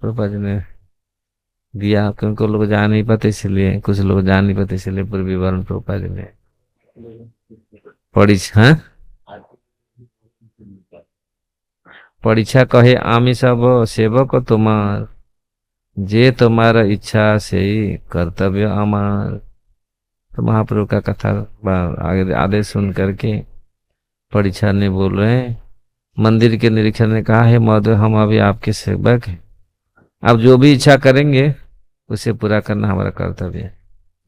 प्रभुपाद जी ने दिया, क्योंकि लोग जान नहीं पाते इसलिए, कुछ लोग जान नहीं पाते इसलिए पूर्व विवरण प्रभुपाद जी ने हाँ परीक्षा कहे आमी सब सेवक तुम्हार, जे तुम्हारा इच्छा से ही कर्तव्य अमार। तो महाप्रभु का कथा आगे आदेश सुन करके परीक्षा ने बोल रहे हैं, मंदिर के निरीक्षण ने कहा है महोदय हम अभी आपके सेवक हैं, आप जो भी इच्छा करेंगे उसे पूरा करना हमारा कर्तव्य है।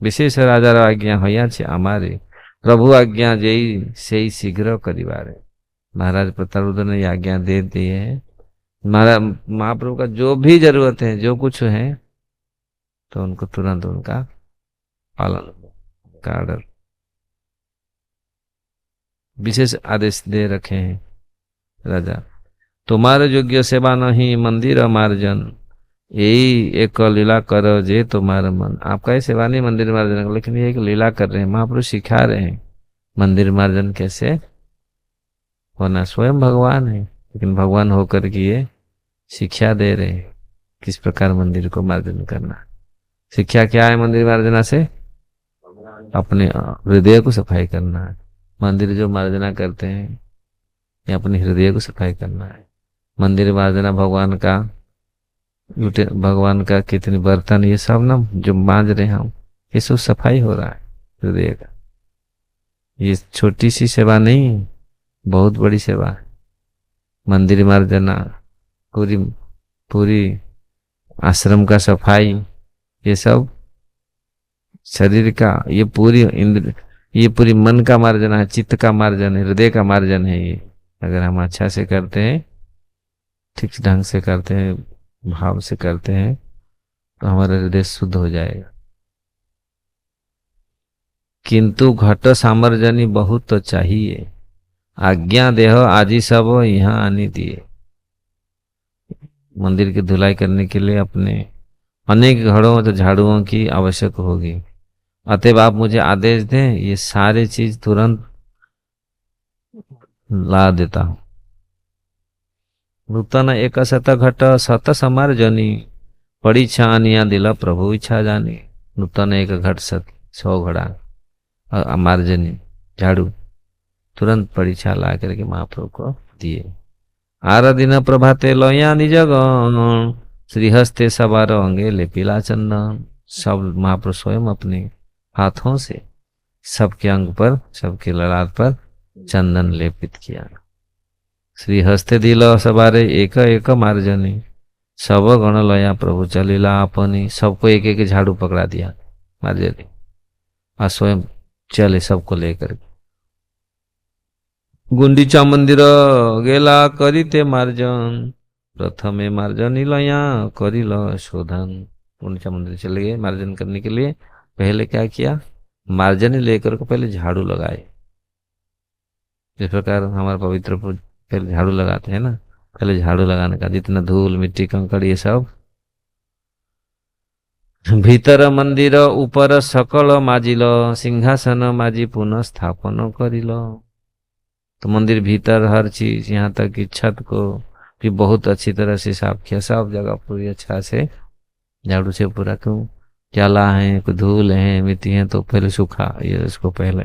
विशेष राजा आज्ञा होया छे हमारे, प्रभु आज्ञा जई से ही शीघ्र करिवारे। महाराज प्रतापरुद्र ने आज्ञा दे दी है, महाप्रभु का जो भी जरूरत है जो कुछ है तो उनको तुरंत उनका पालन का आर्डर विशेष आदेश दे रखे हैं। राजा तुम्हारे योग्य सेवा नहीं मंदिर मार्जन, यही एक लीला करो जे तुम्हारा मन। आपका ये सेवा नहीं मंदिर मार्जन, लेकिन ये एक लीला कर रहे हैं, महाप्रभु सिखा रहे हैं मंदिर मार्जन कैसे होना। स्वयं भगवान है लेकिन भगवान होकर के ये शिक्षा दे रहे हैं किस प्रकार मंदिर को मार्जन करना। शिक्षा क्या है मंदिर मार्जना से? अपने हृदय को सफाई करना है। मंदिर जो मार्जना करते हैं ये अपने हृदय को सफाई करना है। मंदिर मार्जना भगवान का कितने बर्तन ये सब ना जो मांज रहे हैं हम, ये सब सफाई हो रहा है हृदय का। ये छोटी सी सेवा नहीं, बहुत बड़ी सेवा है। मंदिर मार्जना, पूरी आश्रम का सफाई, ये सब शरीर का, ये पूरी मन का मार्जन है, चित्त का मार्जन है, हृदय का मार्जन है। ये अगर हम अच्छा से करते हैं, ठीक ढंग से करते हैं, भाव से करते हैं तो हमारा हृदय शुद्ध हो जाएगा। किंतु घट सामर्जनी बहुत तो चाहिए, आज्ञा देह आदि सब यहाँ आने दिए। मंदिर की धुलाई करने के लिए अपने अनेक घड़ों तो झाड़ुओं की आवश्यक होगी, अतएव आप मुझे आदेश दें, ये सारे चीज तुरंत ला देता हूं। नूतन एक शत घट शत समार्जनी, पड़ी छानिया दिला प्रभु इच्छा जानी। नूतन एक घट 100 घड़ा मार्जनी झाड़ू तुरंत परीक्षा ला करके महाप्रभु को दिए। आर दिन प्रभाते लोया निज गण, श्रीहस्ते सवार अंगे लेपिला चंदन। सब महाप्रभु स्वयं अपने हाथों से सबके अंग पर, सबके ललाट पर चंदन लेपित किया। श्रीहस्ते दिल सवारे एक एक मार्जनी, सब गण लया प्रभु चलिला अपनी। सबको एक एक झाड़ू पकड़ा दिया मार्जनी, और स्वयं चले सबको लेकर। गुंडीचा मंदिर गेला करीते मार्जन, प्रथमे मार्जनी लया करिल शोधन। गुंडीचा मंदिर चले गए मार्जन करने के लिए। पहले क्या किया? मार्जनी लेकर को पहले झाड़ू लगाए। जिस प्रकार हमारे पवित्र पहले झाड़ू लगाते हैं ना, पहले झाड़ू लगाने का, जितना धूल मिट्टी कंकड़ ये सब। भीतर मंदिर ऊपर सकल माजिल, सिंहासन माजी पुनः स्थापन करिल। तो मंदिर भीतर हर चीज, यहाँ तक कि छत को भी बहुत अच्छी तरह से साफ किया। सब जगह पूरी अच्छा से झाड़ू से पूरा, क्यों जाला है, कोई धूल है, मिट्टी है, तो पहले सूखा ये इसको पहले।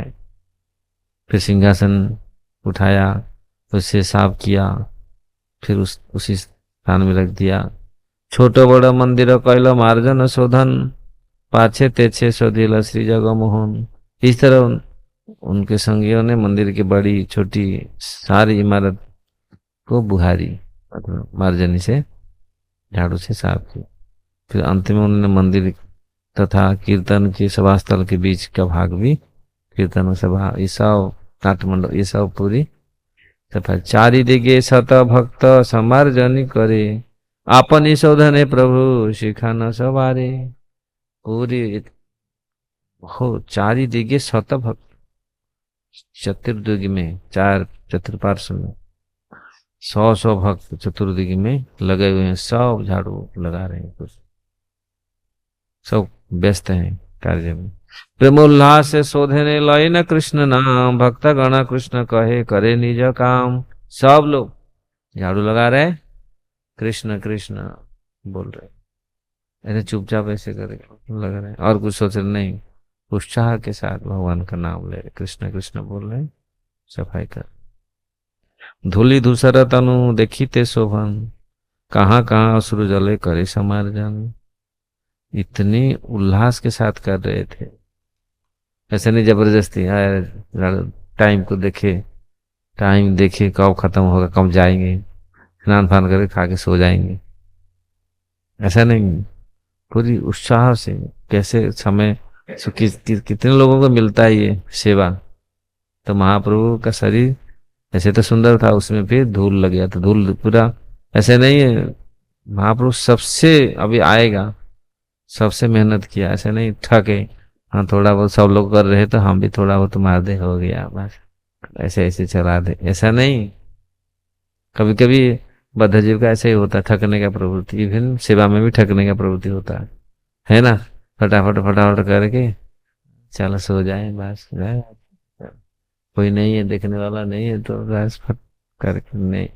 फिर सिंहासन उठाया, उससे साफ किया, फिर उसी स्थान में रख दिया। छोटो बड़ा मंदिर कैल मार्जन शोधन, पाछे तेछे शोधिल श्री जगमोहन। इस तरह उनके संगियों ने मंदिर की बड़ी छोटी सारी इमारत को बुहारी, मतलब मार्जनी से झाड़ू से साफ किया। फिर अंत में उन्होंने मंदिर तथा कीर्तन के सभा स्थल के बीच का भाग भी, कीर्तन सभा, ये सब नाट्य मंडप, ये सब पूरी सफाई चारि दिगे शत भक्त समार्जन करे, आपनी शोधने प्रभु शिखा न सवारे। पूरी हो चारि दिगे शत भक्त, चतुर्दिग में चार चतुर्पार्श्व में 100 भक्त चतुर्दिग में लगे हुए हैं, सब झाड़ू लगा रहे हैं, कुछ सब व्यस्त हैं कार्य में। प्रेमोल्लास से शोधने लय न कृष्ण नाम, भक्त गण कृष्ण कहे करे निज काम। सब लोग झाड़ू लगा रहे, कृष्ण कृष्ण बोल रहे, ऐसे चुपचाप ऐसे करे लग रहे हैं, और कुछ सोच रहे नहीं, उत्साह के साथ भगवान का नाम ले रहे, कृष्ण कृष्ण बोल रहे, सफाई कर। धूलि धूसर तनु देखिते शोभन, कहाँ कहाँ अश्रु जले करे समार्जन। इतनी उल्लास के साथ कर रहे थे, ऐसे नहीं जबरदस्ती टाइम को देखे, टाइम देखे कब खत्म होगा, कब जाएंगे, स्नान फान करके खा के सो जाएंगे, ऐसा नहीं, पूरी उत्साह से। कैसे समय कितने लोगों को मिलता है ये सेवा। तो महाप्रभु का शरीर ऐसे तो सुंदर था, उसमें फिर धूल लग गया, तो धूल पूरा ऐसे नहीं है, महाप्रभु सबसे अभी आएगा, सबसे मेहनत किया, ऐसे नहीं थके, हाँ थोड़ा बहुत सब लोग कर रहे तो हम भी थोड़ा बहुत मार दे, हो गया बस, ऐसे ऐसे चला दे, ऐसा नहीं। कभी कभी बद्ध जीव का ऐसे ही होता है, थकने का प्रवृत्ति, इवन सेवा में भी थकने का प्रवृत्ति होता है ना। फटाफट फटाफट करके चलो सो जाए, बस कोई नहीं है, देखने वाला नहीं है, तो बस फट करके नहीं,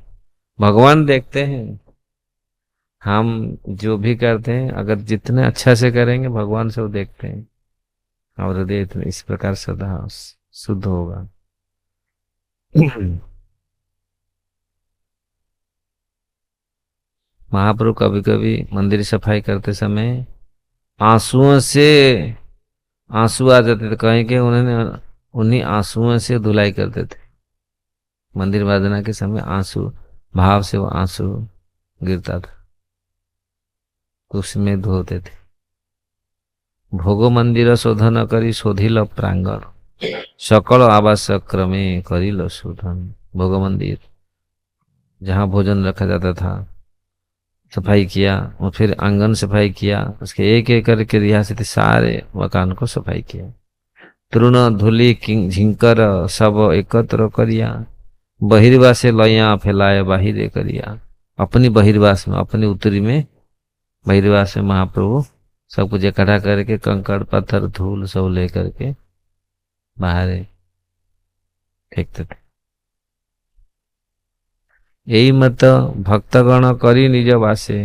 भगवान देखते हैं। हम जो भी करते हैं अगर जितने अच्छा से करेंगे भगवान से वो देखते हैं, और हृदय इस प्रकार सदा शुद्ध होगा। महाप्रभु कभी कभी मंदिर सफाई करते समय आंसुओं से आंसू आ जाते थे, कहीं के उन्होंने उन्हीं आंसुओं से धुलाई करते थे। मंदिर वंदना के समय आंसू भाव से वो आंसू गिरता था, तो उसमें धोते थे। भोग मंदिर शोधन करी शोधिल प्रांगण, सकल आवास क्रमे करिल शोधन। भोग मंदिर जहाँ भोजन रखा जाता था सफाई किया, और फिर आंगन सफाई किया, उसके एक एक करके रियासत सारे मकान को सफाई किया। तृण धूलि झिंकर सब एकत्र करिया, बहिर्वासे लया फैलाए बाहिरे करिया। अपनी बहिर्वास में, अपनी उत्तरी में बहिर्वास में महाप्रभु सब कुछ इकट्ठा करके कंकड़ पत्थर धूल सब लेकर के बाहर फेंकते थे। यही मत भक्तगण करी निज वासे,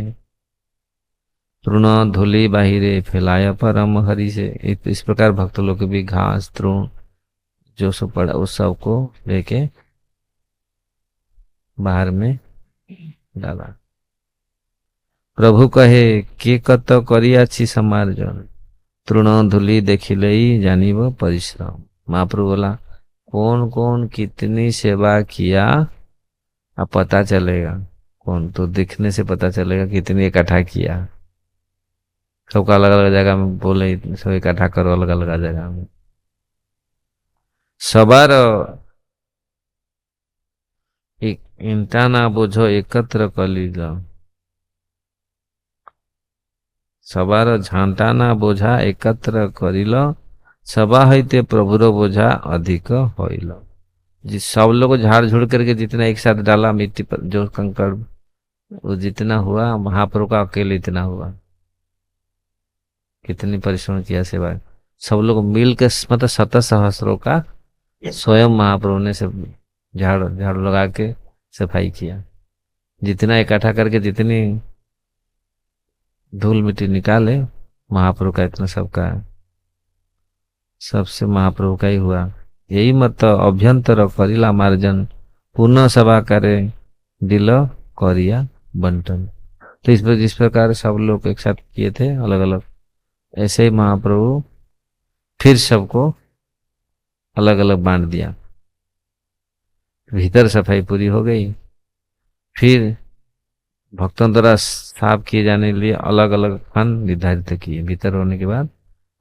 तृण धूलि बाहिरे फैलाया परम हरि से। इस प्रकार भक्त लोग के भी घास तृण जो सब पड़ा उस सब को लेके बाहर में डाला। प्रभु कहे के कत करियाछि समार्जन, तृण धूलि देखिले जानिब परिश्रम। महाप्रभु बोला कौन कौन कितनी सेवा किया अब पता चलेगा, कौन तो दिखने से पता चलेगा कितनी इकट्ठा किया। सबका अलग अलग जगह में बोले, सब इकट्ठा करो अलग अलग जगह में। सबार इंटा ना बोझो एकत्र कलिल, सबार झांटा ना बोझा एकत्र करिल, सभा हईते प्रभुर बोझा अधिक होइल। जिस सब लोग झाड़ झुड़ करके जितना एक साथ डाला मिट्टी पर जो कंकड़, वो जितना हुआ महाप्रभु का अकेले इतना हुआ। कितनी परिश्रम किया सेवा, सब लोग मिल के, मतलब 7 सहस्रों का स्वयं महाप्रभु ने सब झाड़ू लगा के सफाई किया। जितना इकट्ठा करके जितनी धूल मिट्टी निकाले महाप्रभु का इतना सबका, सबसे महाप्रभु का ही हुआ। यही मत अभ्यंतर करिला मार्जन, पुनः सभा करे दिल करिया बंटन। तो जिस प्रकार सब लोग एक साथ किए थे अलग अलग, ऐसे ही महाप्रभु फिर सबको अलग अलग बांट दिया। भीतर सफाई पूरी हो गई, फिर भक्तों द्वारा साफ किए जाने के लिए अलग अलग खंड निर्धारित किए। भीतर होने के बाद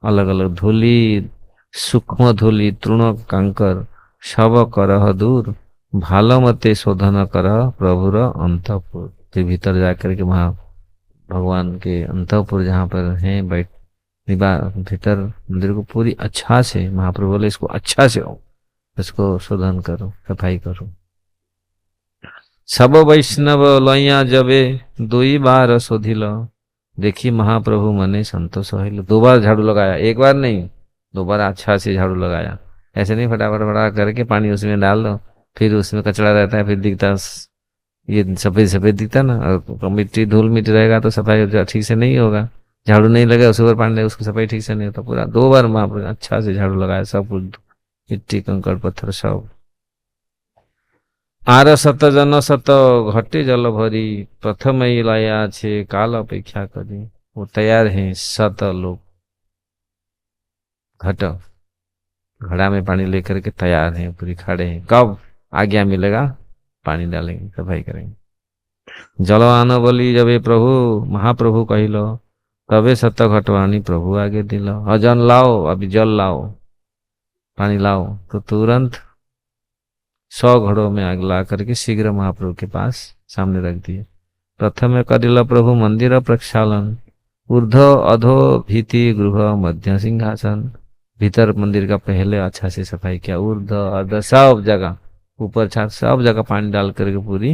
अलग अलग धूलि सूक्ष्म धूलि तृण कंकर सब करह दूर, भालो मते शोधन कर प्रभुर अंतपुर। फिर भीतर जाकर के वहाँ भगवान के अंतपुर जहाँ पर हैं बैठ भीतर मंदिर को पूरी अच्छा से महाप्रभु बोले इसको अच्छा से इसको शोधन करो, सफाई करो। सब वैष्णव लैया जबे दुई बार शोधिल। देखी महाप्रभु मने संतोष होइल। 2 बार झाड़ू लगाया, 1 बार नहीं, 2 बार अच्छा से झाड़ू लगाया। ऐसे नहीं फटाफट फटाफट करके पानी उसमें डाल दो, फिर उसमें कचरा रहता है, फिर दिखता ये सफेद सफेद दिखता ना, और मिट्टी धूल मिट्टी रहेगा तो सफाई ठीक से नहीं होगा। झाड़ू नहीं लगा उसके ऊपर पानी लगे उसकी सफाई ठीक से नहीं होता। पूरा 2 बार महाप्रभु अच्छा से झाड़ू लगाया, सब कुछ मिट्टी कंकड़ पत्थर सब। आर शत जन शत घटे जल भरी, प्रथम ही लाया छे काल अपेक्षा करी। वो तैयार हैं 7 लोग, घट घड़ा में पानी लेकर के तैयार हैं, पूरी खड़े हैं, कब आज्ञा मिलेगा पानी डालेंगे, सफाई करेंगे। जल आन बोली जबे प्रभु महाप्रभु कहिलो, तबे 7 घटवानी प्रभु आगे दिलो। अजन लाओ, अभी जल लाओ, पानी लाओ। तो तुरंत 100 घड़ों में आग ला करके शीघ्र महाप्रभु के पास सामने रख दिए। प्रथम करिल प्रभु मंदिर प्रक्षालन, ऊर्ध अधो भीति गृह मध्य सिंहासन। भीतर मंदिर का पहले अच्छा से सफाई किया, ऊर्ध अध सब जगह, ऊपर छत सब जगह पानी डाल करके पूरी।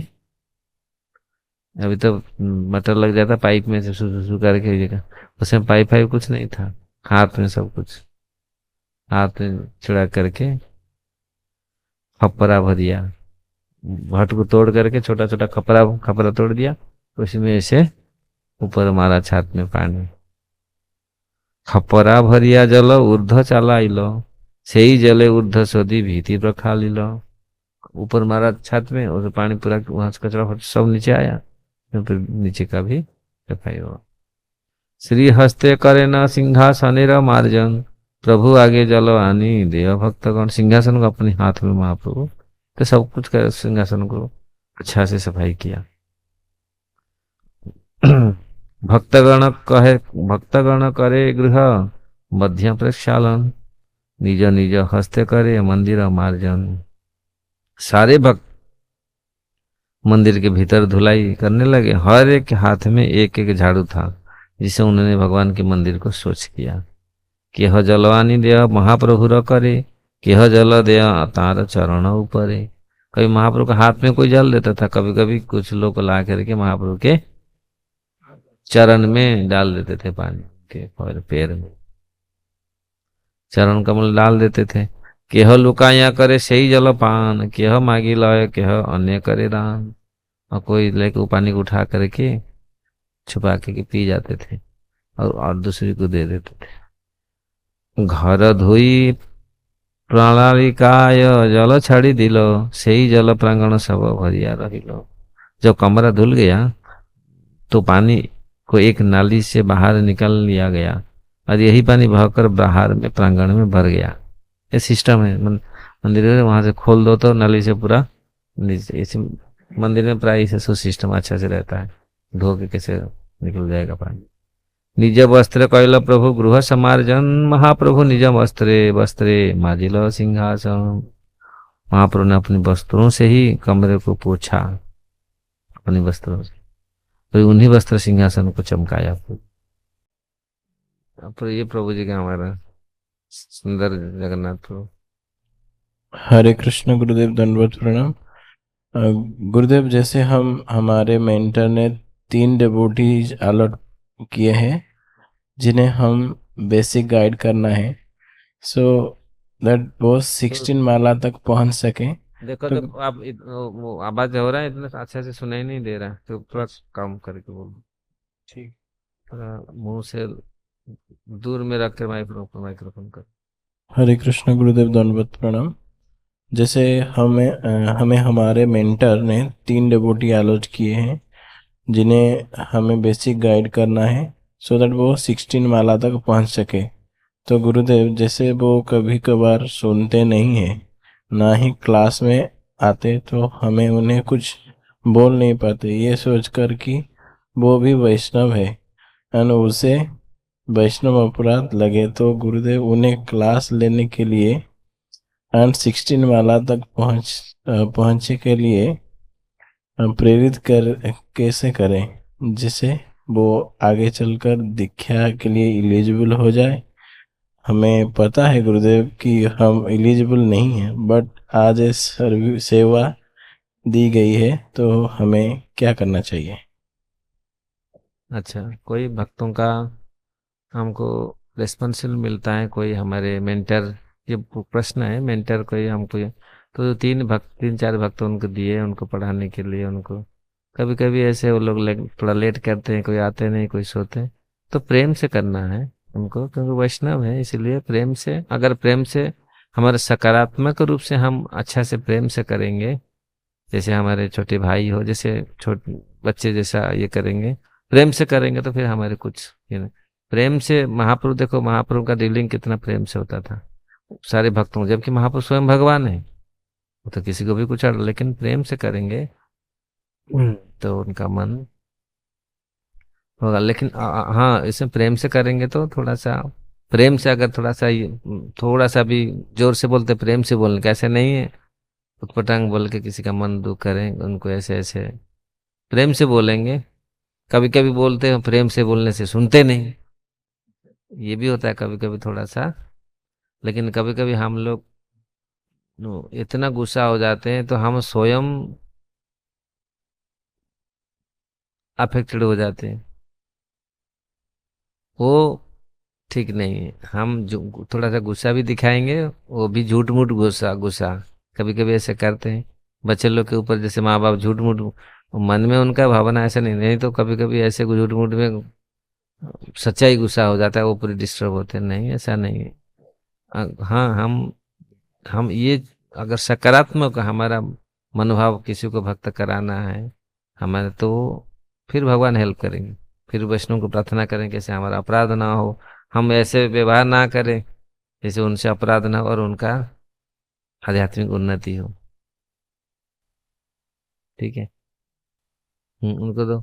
अभी तो मटर लग जाता पाइप में से सु करके जगह, उसमें पाइप फाइप कुछ नहीं था, हाथ में सब कुछ, हाथ में छिड़ा करके खपरा भर दिया, भट को तोड़ करके छोटा छोटा खपरा खपरा तोड़ दिया, उसमें से ऊपर मारा छात में पानी। खपरा भरिया जल ऊर्ध्व चलाइल, से ही जले ऊर्ध्व सोधी भीति प्रखालिल। ऊपर मारा छत में और पानी पूरा वहां से कचरा सब नीचे आया, फिर नीचे का भी सफाई हुआ। श्री हस्ते करे न सिंहासनेर मार्जन, प्रभु आगे जल आनी देव भक्तगण। सिंहासन को अपने हाथ में महाप्रभु तो सब कुछ कर सिंहासन को अच्छा से सफाई किया। भक्तगण करे गृह मध्य प्रक्षालन, निज निज हस्ते करे मंदिर मार्जन। सारे भक्त मंदिर के भीतर धुलाई करने लगे, हर एक के हाथ में एक एक झाड़ू था, जिसे उन्होंने भगवान के मंदिर को स्वच्छ किया। केह जलवानी देह महाप्रभु र करे, केह जल देह तार चरण ऊपरे। कभी महाप्रभु के हाथ में कोई जल देता था, कभी कभी कुछ लोग ला करके महाप्रभु के चरण में डाल देते थे, पानी के पैर में चरण कमल डाल देते थे। केह लुकाया करे सही जल पान, केह मागी लय केह अन्य करे दान। और कोई लेके पानी को उठा करके छुपा के पी जाते थे और दूसरे को दे देते थे। घर धोई प्रणालिकाय जल छाड़ी दिलो, सही जल प्रांगण सब भरिया रहिलो। जब कमरा धुल गया तो पानी को एक नाली से बाहर निकाल लिया गया और यही पानी बहकर बाहर में प्रांगण में भर गया। ये सिस्टम है मंदिर में, वहां से खोल दो तो नाली से पूरा नीचे। मंदिर में प्राय इसे सिस्टम अच्छा से रहता है, धो के कैसे निकल जाएगा पानी। निज वस्त्र कैल प्रभु गृह समार्जन, महाप्रभु निज वस्त्रे वस्त्रे माजिल सिंहासन। महाप्रभु ने अपने वस्त्रों से ही कमरे को पोछा, अपने वस्त्रों से, तो उन्हीं वस्त्र सिंहासन को चमकाया। तो ये प्रभु जी का हमारा सुंदर जगन्नाथ प्रभु। हरे कृष्ण गुरुदेव, दंडवत प्रणाम। गुरुदेव, जैसे हम हमारे मेंटर ने 3 डिवोटीज अलॉट किए हैं जिन्हें हम बेसिक गाइड करना है, सो दैट वो 16 माला तक पहुंच सके। देखो तो देखो आप वो आवाज हो रहा है, इतना अच्छा से सुनाई नहीं दे रहा है, तो थोड़ा कम करके बोलो। ठीक, थोड़ा मुंह से दूर में रख कर माइक्रोफोन कर। हरे कृष्ण गुरुदेव, दंडवत प्रणाम। जैसे हमें हमारे मेंटर ने 3 डिवोटी अलॉट किए हैं जिन्हें हमें बेसिक गाइड करना है, सो दैट वो 16 माला तक पहुंच सके। तो गुरुदेव, जैसे वो कभी कभार सुनते नहीं हैं, ना ही क्लास में आते, तो हमें उन्हें कुछ बोल नहीं पाते, ये सोचकर कि वो भी वैष्णव है और उसे वैष्णव अपराध लगे। तो गुरुदेव, उन्हें क्लास लेने के लिए एंड 16 माला तक पहुंचे के लिए प्रेरित कर कैसे करें जिससे वो आगे चलकर दीक्षा के लिए एलिजिबल हो जाए। हमें पता है गुरुदेव कि हम एलिजिबल नहीं हैं, बट आज ये सेवा दी गई है, तो हमें क्या करना चाहिए? अच्छा, कोई भक्तों का हमको रिस्पॉन्सिबल मिलता है, कोई हमारे मेंटर, ये प्रश्न है, मेंटर कोई हमको, तो तीन चार भक्त उनको दिए उनको पढ़ाने के लिए। उनको कभी कभी ऐसे वो लोग थोड़ा लेट करते हैं, कोई आते नहीं, कोई सोते हैं, तो प्रेम से करना है उनको, क्योंकि वैष्णव है, इसलिए प्रेम से, अगर प्रेम से हमारे सकारात्मक रूप से हम अच्छा से प्रेम से करेंगे, जैसे हमारे छोटे भाई हो, जैसे छोटे बच्चे जैसा ये करेंगे, प्रेम से करेंगे, तो फिर हमारे कुछ ये नहीं। प्रेम से महाप्रभु, देखो महाप्रभु का डीलिंग कितना प्रेम से होता था सारे भक्तों को, जबकि महाप्रभु स्वयं भगवान है, वो तो किसी को भी कुछ लेकिन प्रेम से करेंगे तो उनका मन होगा। लेकिन हाँ, इसमें प्रेम से करेंगे तो थोड़ा सा, प्रेम से अगर थोड़ा सा थोड़ा सा भी जोर से बोलते, प्रेम से बोलने का ऐसे नहीं है उटपटांग बोल के किसी का मन दुख करें उनको, ऐसे ऐसे प्रेम से बोलेंगे। कभी कभी बोलते हैं प्रेम से बोलने से सुनते नहीं, ये भी होता है कभी कभी थोड़ा सा। लेकिन कभी कभी हम लोग इतना गुस्सा हो जाते हैं तो हम स्वयं अफेक्टेड हो जाते हैं, वो ठीक नहीं है। हम जो थोड़ा सा गुस्सा भी दिखाएंगे, वो भी झूठ मूठ गुस्सा गुस्सा, कभी कभी ऐसे करते हैं बच्चे लोग के ऊपर, जैसे माँ बाप झूठ मूठ, मन में उनका भावना ऐसा नहीं, नहीं तो कभी कभी ऐसे झूठ मूठ में सच्चाई गुस्सा हो जाता है, वो पूरी डिस्टर्ब होते हैं, नहीं ऐसा नहीं है। हाँ, हम ये, अगर सकारात्मक हमारा मनोभाव किसी को भक्त कराना है हमारे, तो फिर भगवान हेल्प करेंगे, फिर वैष्णव को प्रार्थना करें कैसे हमारा अपराध ना हो, हम ऐसे व्यवहार ना करें जैसे उनसे अपराध ना हो और उनका आध्यात्मिक उन्नति हो। ठीक है। उनको तो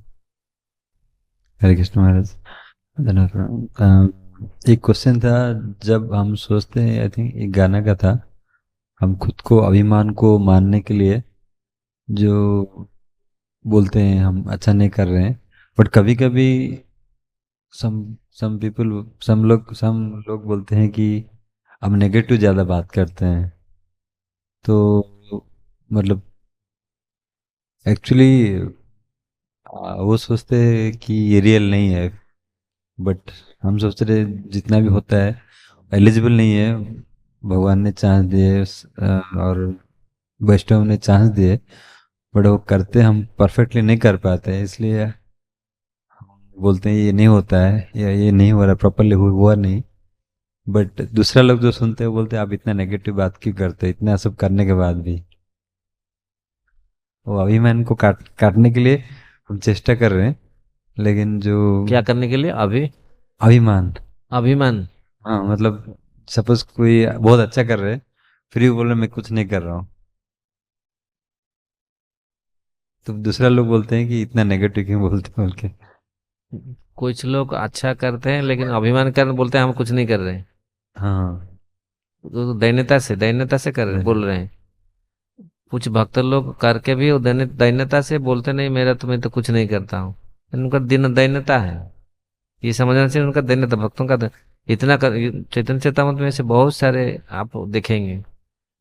हरे कृष्ण महाराज, धन्यवाद प्रणाम। एक क्वेश्चन था, जब हम सोचते हैं, आई थिंक एक गाना का था, हम खुद को अभिमान को मानने के लिए जो बोलते हैं हम अच्छा नहीं कर रहे हैं, बट कभी कभी सम सम लोग बोलते हैं कि हम नेगेटिव ज़्यादा बात करते हैं, तो मतलब एक्चुअली वो सोचते हैं कि ये रियल नहीं है, बट हम सोचते रहे जितना भी होता है एलिजिबल नहीं है, भगवान ने चांस दिए और वैष्णव ने चांस दिए, बट वो करते हम परफेक्टली नहीं कर पाते हैं, इसलिए हम बोलते हैं ये नहीं होता है या ये नहीं हो रहा, प्रॉपरली हुआ नहीं। बट दूसरा लोग जो सुनते हैं वो बोलते हैं आप इतना नेगेटिव बात क्यों करते हैं, इतना सब करने के बाद भी। वो अभिमान को काटने के लिए हम चेष्टा कर रहे हैं, लेकिन जो क्या करने के लिए, अभिमान, अभिमान। हाँ मतलब सपोज कोई बहुत अच्छा कर रहे हैं, फिर भी बोल रहे मैं कुछ नहीं कर रहा हूँ, तो दूसरा लोग बोलते हैं कि इतना नेगेटिव क्यों बोलते हैं बोल के। कुछ लोग अच्छा करते हैं लेकिन अभिमान कर बोलते हैं हम कुछ नहीं कर रहे हैं, हाँ, तो दैन्यता से कर रहे हैं, बोल रहे हैं। कुछ भक्त लोग करके भी वो दैन्यता से बोलते नहीं, मेरा तो मैं तो कुछ नहीं करता हूँ, उनका दिन दैन्यता है, ये समझना चाहिए उनका दैन्यता, भक्तों का इतना कर, चैतन्य चेतामृत में ऐसे बहुत सारे आप देखेंगे,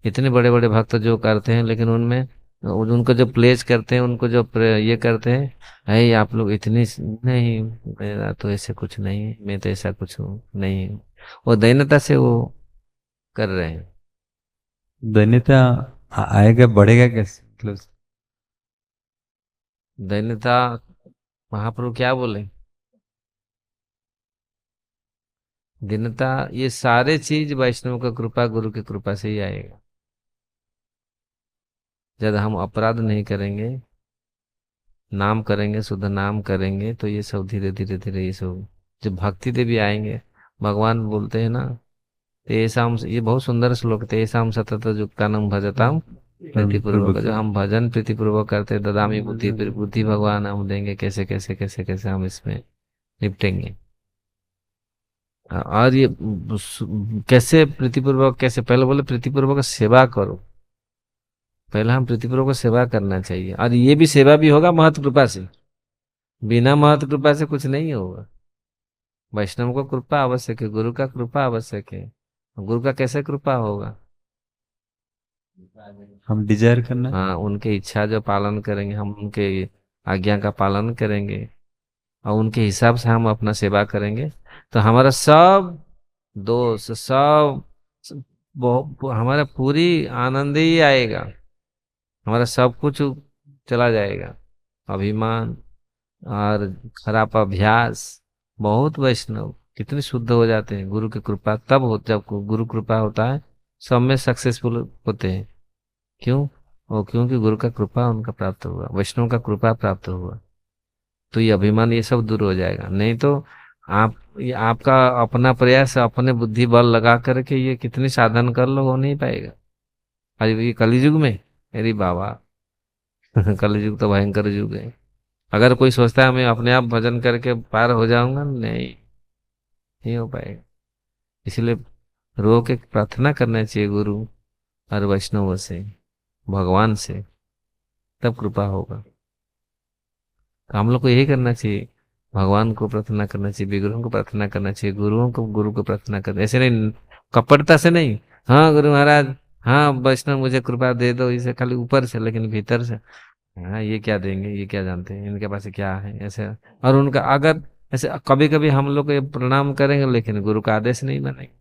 इतने बड़े बड़े भक्त जो करते हैं, लेकिन उनमें उनको जो प्लेस करते हैं, उनको जो ये करते हैं, अरे आप लोग इतनी नहीं, मेरा तो ऐसे कुछ नहीं है, मैं तो ऐसा कुछ नहीं हूँ, वो दैन्यता से वो कर रहे हैं। दैन्यता आएगा बढ़ेगा कैसे, मतलब दैन्यता, महाप्रभु क्या बोले, दीनता, ये सारे चीज वैष्णव का कृपा, गुरु की कृपा से ही आएगा। जब हम अपराध नहीं करेंगे, नाम करेंगे, शुद्ध नाम करेंगे, तो ये सब धीरे धीरे धीरे ये सब जब भक्ति देवी आएंगे, भगवान बोलते हैं ना, तेसाम, ये बहुत सुंदर श्लोक है, तेसाम सतत युक्तानम भजताम प्रीतिपूर्वक, जो हम भजन प्रीतिपूर्वक करते, ददामी बुद्धि, फिर बुद्धि भगवान हम देंगे, कैसे कैसे कैसे कैसे हम इसमें निपटेंगे। और ये कैसे प्रीतिपूर्वक, कैसे, पहले बोले प्रीतिपूर्वक सेवा करो। पहले हम प्रीतिपूर्वक सेवा करना चाहिए, और ये भी सेवा भी होगा महत्व कृपा से। बिना महत्व कृपा से कुछ नहीं होगा। वैष्णव को कृपा आवश्यक है, गुरु का कृपा आवश्यक है। गुरु का कैसे कृपा होगा? हम डिजायर करना। हाँ, उनके इच्छा जो पालन करेंगे, हम उनके आज्ञा का पालन करेंगे और उनके हिसाब से हम अपना सेवा करेंगे, तो हमारा सब दोष सब हमारा पूरी आनंद ही आएगा। हमारा सब कुछ चला जाएगा, अभिमान और खराब अभ्यास। बहुत वैष्णव कितने शुद्ध हो जाते हैं गुरु की कृपा तब हो, जब गुरु कृपा होता है सब में सक्सेसफुल होते हैं। क्यों? वो क्योंकि गुरु का कृपा उनका प्राप्त हुआ, वैष्णव का कृपा प्राप्त हुआ। तो ये अभिमान ये सब दूर हो जाएगा। नहीं तो आप, ये आपका अपना प्रयास, अपने बुद्धि बल लगा करके ये कितने साधन कर लो, हो नहीं पाएगा। आज ये कलयुग में, अरे बाबा कलयुग तो भयंकर युग है। अगर कोई सोचता है मैं अपने आप भजन करके पार हो जाऊंगा, नहीं, नहीं हो पाएगा। इसलिए रो के प्रार्थना करना चाहिए गुरु और वैष्णवों से, भगवान से, तब कृपा होगा। तो हम लोग को यही करना चाहिए, भगवान को प्रार्थना करना चाहिए, विग्रहों को प्रार्थना करना चाहिए, गुरुओं को, गुरु को प्रार्थना करना, ऐसे नहीं कपटता से नहीं। हाँ गुरु महाराज, हाँ वैष्णव मुझे कृपा दे दो, इसे खाली ऊपर से, लेकिन भीतर से हाँ ये क्या देंगे, ये क्या जानते हैं, इनके पास क्या है, ऐसे। और उनका अगर ऐसे कभी कभी हम लोग ये प्रणाम करेंगे, लेकिन गुरु का आदेश नहीं मानेंगे,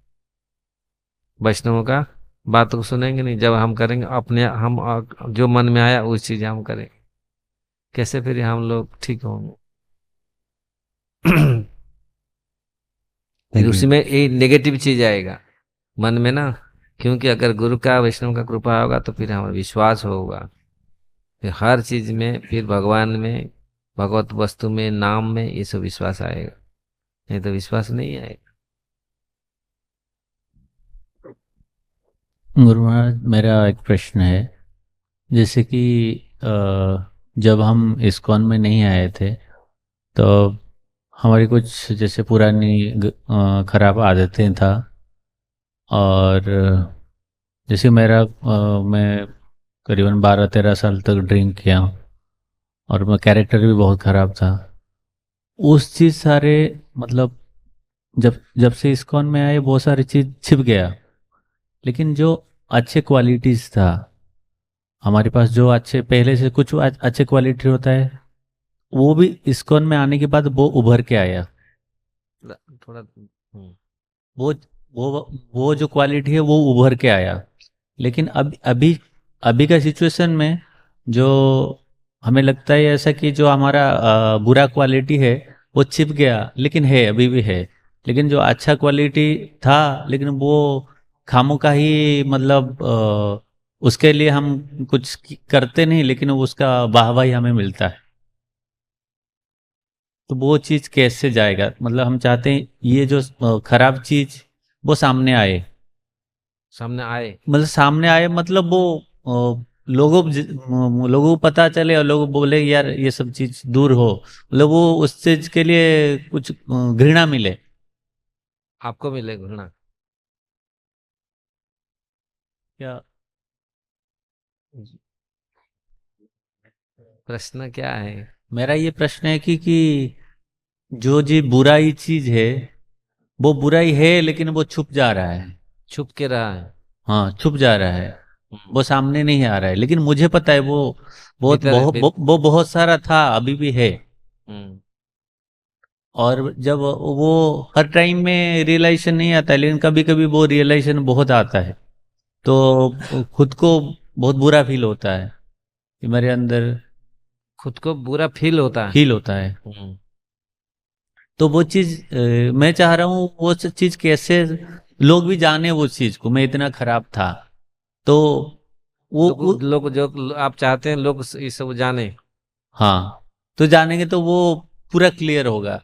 वैष्णवों का बात को सुनेंगे नहीं। जब हम करेंगे अपने, हम जो मन में आया उस चीज हम करेंगे, कैसे फिर हम लोग ठीक होंगे? फिर थैंक उसी यू। में ये नेगेटिव चीज आएगा मन में ना। क्योंकि अगर गुरु का, वैष्णव का कृपा होगा तो फिर हमारा विश्वास होगा, फिर हर चीज में, फिर भगवान में, भगवत वस्तु में, नाम में, ये सब विश्वास आएगा। नहीं तो विश्वास नहीं आएगा। गुरु महाराज, मेरा एक प्रश्न है। जैसे कि जब हम इस्कॉन में नहीं आए थे तो हमारी कुछ जैसे पुरानी खराब आदतें था, और जैसे मैं करीबन 12-13 साल तक ड्रिंक किया, और मेरा कैरेक्टर भी बहुत ख़राब था। उस चीज़ सारे, मतलब जब जब से इस्कॉन में आए बहुत सारी चीज़ छिप गया, लेकिन जो अच्छे क्वालिटीज़ था हमारे पास, जो अच्छे पहले से कुछ अच्छे क्वालिटी होता है, वो भी इस्कॉन में आने के बाद वो उभर के आया। थोड़ा वो वो जो क्वालिटी है वो उभर के आया। लेकिन अब अभी अभी का सिचुएशन में जो हमें लगता है ऐसा कि जो हमारा बुरा क्वालिटी है वो छिप गया, लेकिन है, अभी भी है। लेकिन जो अच्छा क्वालिटी था, लेकिन वो खामों का ही, मतलब उसके लिए हम कुछ करते नहीं, लेकिन उसका वाहवाही हमें मिलता है। तो वो चीज़ कैसे जाएगा? मतलब हम चाहते हैं ये जो खराब चीज़ वो सामने आए, सामने आए। मतलब सामने आए, मतलब वो लोगों को पता चले और लोग बोले यार ये सब चीज़ दूर हो, मतलब वो उस चीज़ के लिए कुछ घृणा मिले। आपको मिले घृणा? क्या प्रश्न क्या है? मेरा ये प्रश्न है कि जो जी बुराई चीज़ है वो बुराई है, लेकिन वो छुप जा रहा है। छुप के रहा है। हाँ, छुप जा रहा है, वो सामने नहीं आ रहा है, लेकिन मुझे पता है वो भीतर वो बहुत सारा था, अभी भी है। हम्म। और जब वो हर टाइम में रियलाइजेशन नहीं आता है, लेकिन कभी कभी वो रियलाइजेशन बहुत आता है, तो खुद को बहुत बुरा फील होता है कि मेरे अंदर खुद को बुरा फील होता है। फील होता है। तो वो चीज़ मैं चाह रहा हूँ वो चीज़ कैसे लोग भी जाने वो चीज़ को, मैं इतना खराब था। तो लोग जो आप चाहते हैं लोग ये सब जाने। हाँ, तो जानेंगे तो वो पूरा क्लियर होगा।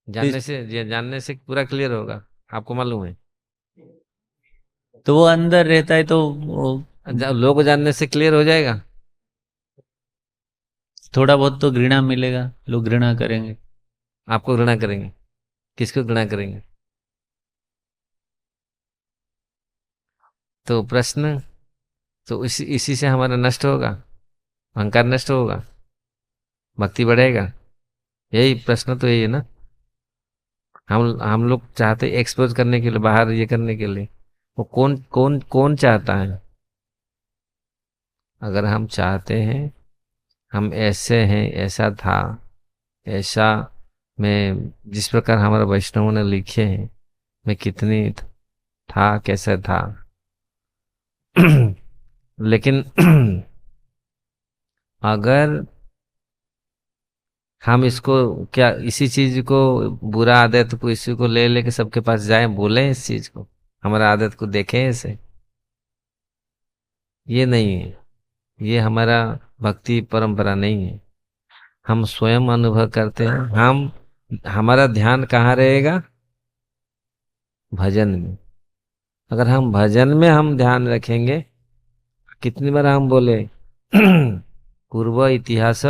जानने से पूरा क्लियर होगा, आपको मालूम है? तो वो अंदर रहता है तो लोग जानने से क्लियर हो जाएगा? थोड़ा बहुत तो घृणा मिलेगा, लोग घृणा करेंगे। आपको घृणा करेंगे? किसको घृणा करेंगे? तो प्रश्न, तो इसी से हमारा नष्ट होगा, अहंकार नष्ट होगा, भक्ति बढ़ेगा। यही प्रश्न तो यही है ना। हम लोग चाहते एक्सपोज करने के लिए, बाहर ये करने के लिए। वो कौन कौन कौन चाहता है? अगर हम चाहते हैं हम ऐसे हैं, ऐसा था, ऐसा मैं, जिस प्रकार हमारे वैष्णवों ने लिखे हैं, मैं कितनी था, कैसा था। लेकिन अगर हम इसको, क्या इसी चीज को, बुरा आदत को इसी को ले लेके सबके पास जाएं, बोलें इस चीज को, हमारा आदत को देखें ऐसे, ये नहीं है। ये हमारा भक्ति परंपरा नहीं है। हम स्वयं अनुभव करते हैं। हमारा ध्यान कहाँ रहेगा? भजन में। अगर हम भजन में हम ध्यान रखेंगे, कितनी बार हम बोले पूर्व इतिहास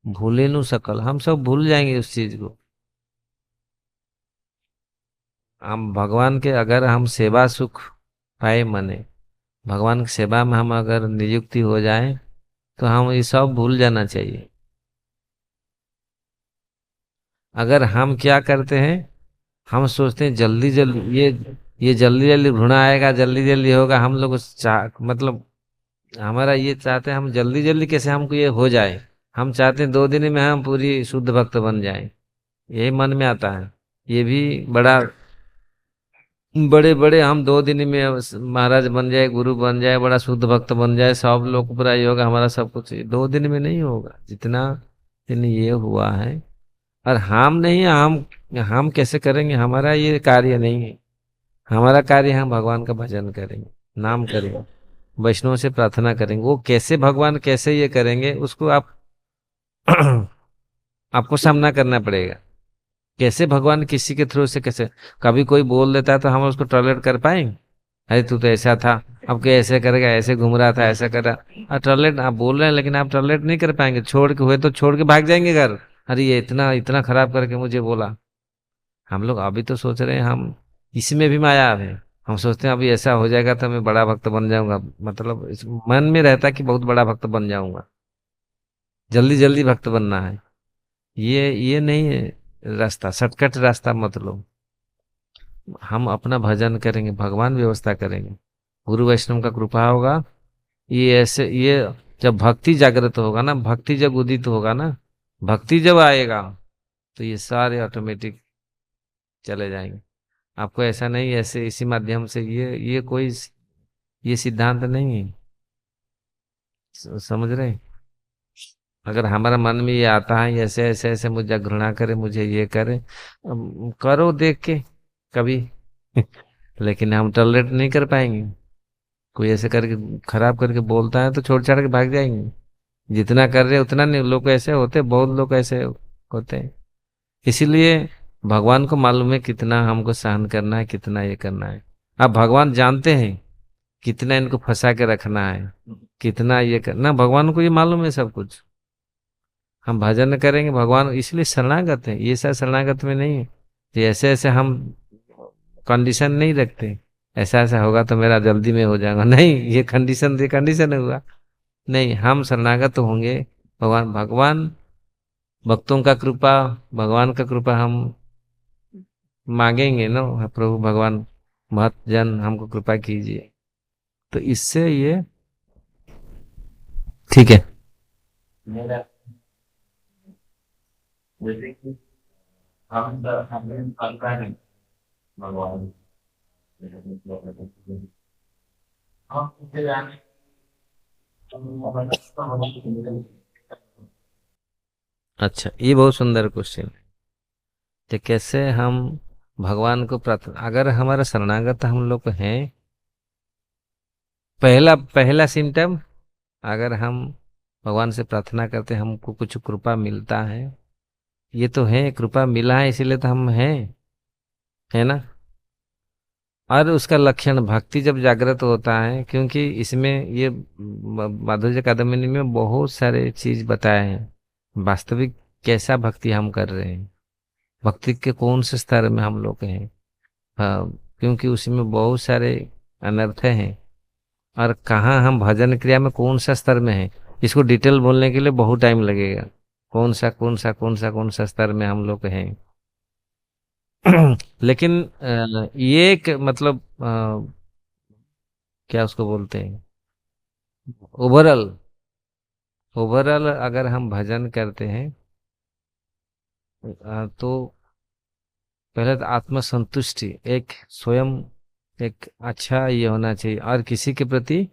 भूले नु सकल, हम सब भूल जाएंगे उस चीज को। हम भगवान के, अगर हम सेवा सुख पाए मने, भगवान की सेवा में हम अगर नियुक्ति हो जाए, तो हम ये सब भूल जाना चाहिए। अगर हम क्या करते हैं, हम सोचते हैं जल्दी जल्दी ये जल्दी जल्दी घृणा आएगा, जल्दी जल्दी होगा, हम लोग मतलब हमारा ये चाहते हैं हम जल्दी जल्दी कैसे हमको ये हो जाए। हम चाहते हैं 2 दिन में हम पूरी शुद्ध भक्त बन जाएं, यही मन में आता है। ये भी बड़ा, बड़े बड़े हम 2 दिन में महाराज बन जाए, गुरु बन जाए, बड़ा शुद्ध भक्त बन जाए, सब लोग पूरा ये होगा, हमारा सब कुछ 2 दिन में नहीं होगा, जितना दिन ये हुआ है। और हम नहीं, हम कैसे करेंगे? हमारा ये कार्य नहीं है। हमारा कार्य, हम भगवान का भजन करेंगे, नाम करेंगे, वैष्णव से प्रार्थना करेंगे। वो कैसे भगवान कैसे ये करेंगे, उसको आप आपको सामना करना पड़ेगा। कैसे भगवान किसी के थ्रू से कैसे, कभी कोई बोल देता है तो हम उसको टॉलरेट कर पाएंगे? अरे तू तो ऐसा था, अब क्या ऐसे करेगा, ऐसे घूम रहा था, ऐसा कर रहा। टॉलरेट आप बोल रहे हैं, लेकिन आप टॉलरेट नहीं कर पाएंगे। छोड़ के हुए तो छोड़ के भाग जाएंगे घर। अरे ये इतना इतना खराब करके मुझे बोला। हम लोग अभी तो सोच रहे हैं, हम इसमें भी माया है। हम सोचते हैं अभी ऐसा हो जाएगा तो मैं बड़ा भक्त बन जाऊंगा, मतलब इस मन में रहता है कि बहुत बड़ा भक्त बन जाऊंगा, जल्दी जल्दी भक्त बनना है। ये नहीं है रास्ता, शॉर्टकट रास्ता मत लो। हम अपना भजन करेंगे, भगवान व्यवस्था करेंगे, गुरु वैष्णव का कृपा होगा। ये ऐसे, ये जब भक्ति जागृत होगा ना, भक्ति जब उदित होगा ना, भक्ति जब आएगा, तो ये सारे ऑटोमेटिक चले जाएंगे। आपको ऐसा नहीं, ऐसे इसी माध्यम से, ये कोई, ये सिद्धांत नहीं है। समझ रहे हैं? अगर हमारा मन में ये आता है ऐसे ऐसे ऐसे, मुझे घृणा करे, मुझे ये करे, करो देख के कभी। लेकिन हम टॉलरेट नहीं कर पाएंगे। कोई ऐसे करके खराब करके बोलता है तो छोड़ छाड़ के भाग जाएंगे। जितना कर रहे उतना नहीं, लोग ऐसे होते, बहुत लोग ऐसे होते हैं। इसीलिए भगवान को मालूम है कितना हमको सहन करना है, कितना ये करना है। अब भगवान जानते हैं कितना इनको फंसा के रखना है, कितना ये करना, भगवान को ये मालूम है सब कुछ। हम भजन करेंगे भगवान, इसलिए शरणागत है। ये सब शरणागत में नहीं है, ये ऐसे ऐसे हम कंडीशन नहीं रखते, ऐसा ऐसा होगा तो मेरा जल्दी में हो जाएगा, नहीं, ये कंडीशन हुआ नहीं। हम शरणागत होंगे, भगवान भगवान भक्तों का कृपा, भगवान का कृपा हम मांगेंगे ना, प्रभु भगवान भक्त जन हमको कृपा कीजिए, तो इससे ये ठीक है। मेरा जैसे कि हमें पता नहीं भगवान, हम उसे जाने, अच्छा ये बहुत सुंदर क्वेश्चन है कि कैसे हम भगवान को प्रार्थना, अगर हमारा शरणागत हम लोग हैं, पहला पहला सिम्टम, अगर हम भगवान से प्रार्थना करते हैं हमको कुछ कृपा मिलता है, ये तो है, कृपा मिला है इसीलिए तो हम हैं, है ना। और उसका लक्षण भक्ति जब जागृत होता है, क्योंकि इसमें ये माधुर्य कादम्बिनी में बहुत सारे चीज बताए हैं, वास्तविक कैसा भक्ति हम कर रहे हैं, भक्ति के कौन से स्तर में हम लोग हैं। हाँ, क्योंकि उसमें बहुत सारे अनर्थ हैं, और कहाँ हम भजन क्रिया में कौन सा स्तर में है, इसको डिटेल बोलने के लिए बहुत टाइम लगेगा। कौन सा स्तर में हम लोग हैं। लेकिन ये एक मतलब क्या उसको बोलते हैं, ओवरऑल ओवरऑल अगर हम भजन करते हैं तो पहले तो आत्मसंतुष्टि, एक स्वयं एक अच्छा ये होना चाहिए, और किसी के प्रति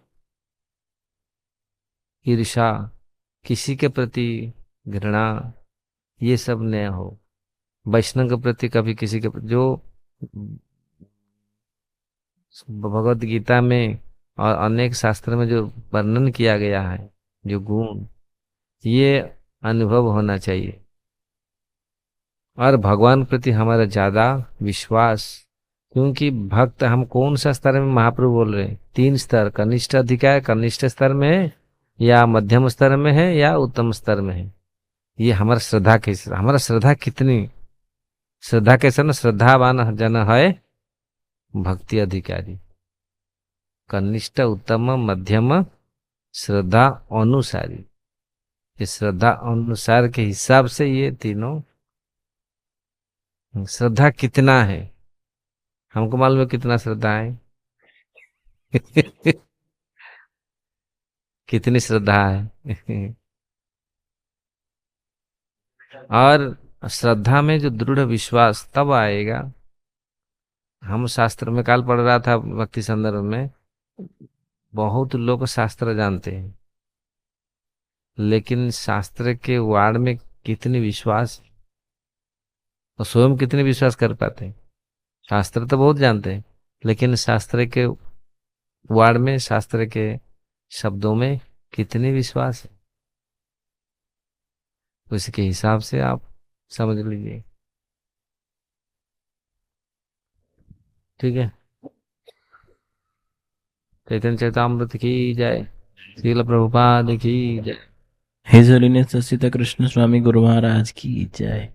ईर्ष्या, किसी के प्रति घृणा, ये सब न हो। वैष्णव के प्रति कभी किसी के प्रति, जो भगवत गीता में और अनेक शास्त्र में जो वर्णन किया गया है, जो गुण, ये अनुभव होना चाहिए। और भगवान प्रति हमारा ज्यादा विश्वास, क्योंकि भक्त हम कौन सा स्तर में महाप्रभु बोल रहे हैं, 3 स्तर, कनिष्ठ अधिकार कनिष्ठ स्तर में है, या मध्यम स्तर में है, या उत्तम स्तर में है। ये हमारा श्रद्धा कैसे, हमारा श्रद्धा कितनी, श्रद्धा कैसा ना, श्रद्धावान जन है भक्ति अधिकारी, कनिष्ठ उत्तम मध्यम श्रद्धा अनुसारी। ये श्रद्धा अनुसार के हिसाब से ये तीनों, श्रद्धा कितना है हमको मालूम है, कितना श्रद्धा है। कितनी श्रद्धा है। और श्रद्धा में जो दृढ़ विश्वास तब आएगा। हम शास्त्र में काल पढ़ रहा था भक्ति संदर्भ में, बहुत लोग शास्त्र जानते हैं, लेकिन शास्त्र के वाण में कितनी विश्वास, और स्वयं कितने विश्वास कर पाते हैं। शास्त्र तो बहुत जानते हैं, लेकिन शास्त्र के वाण में, शास्त्र के शब्दों में कितनी विश्वास है, उसके हिसाब से आप समझ लीजिए। ठीक है। चैतन्य चैतामृत की जय, श्रील प्रभुपाद की जय। हिज होलीनेस ससीता कृष्ण स्वामी गुरु महाराज की जय।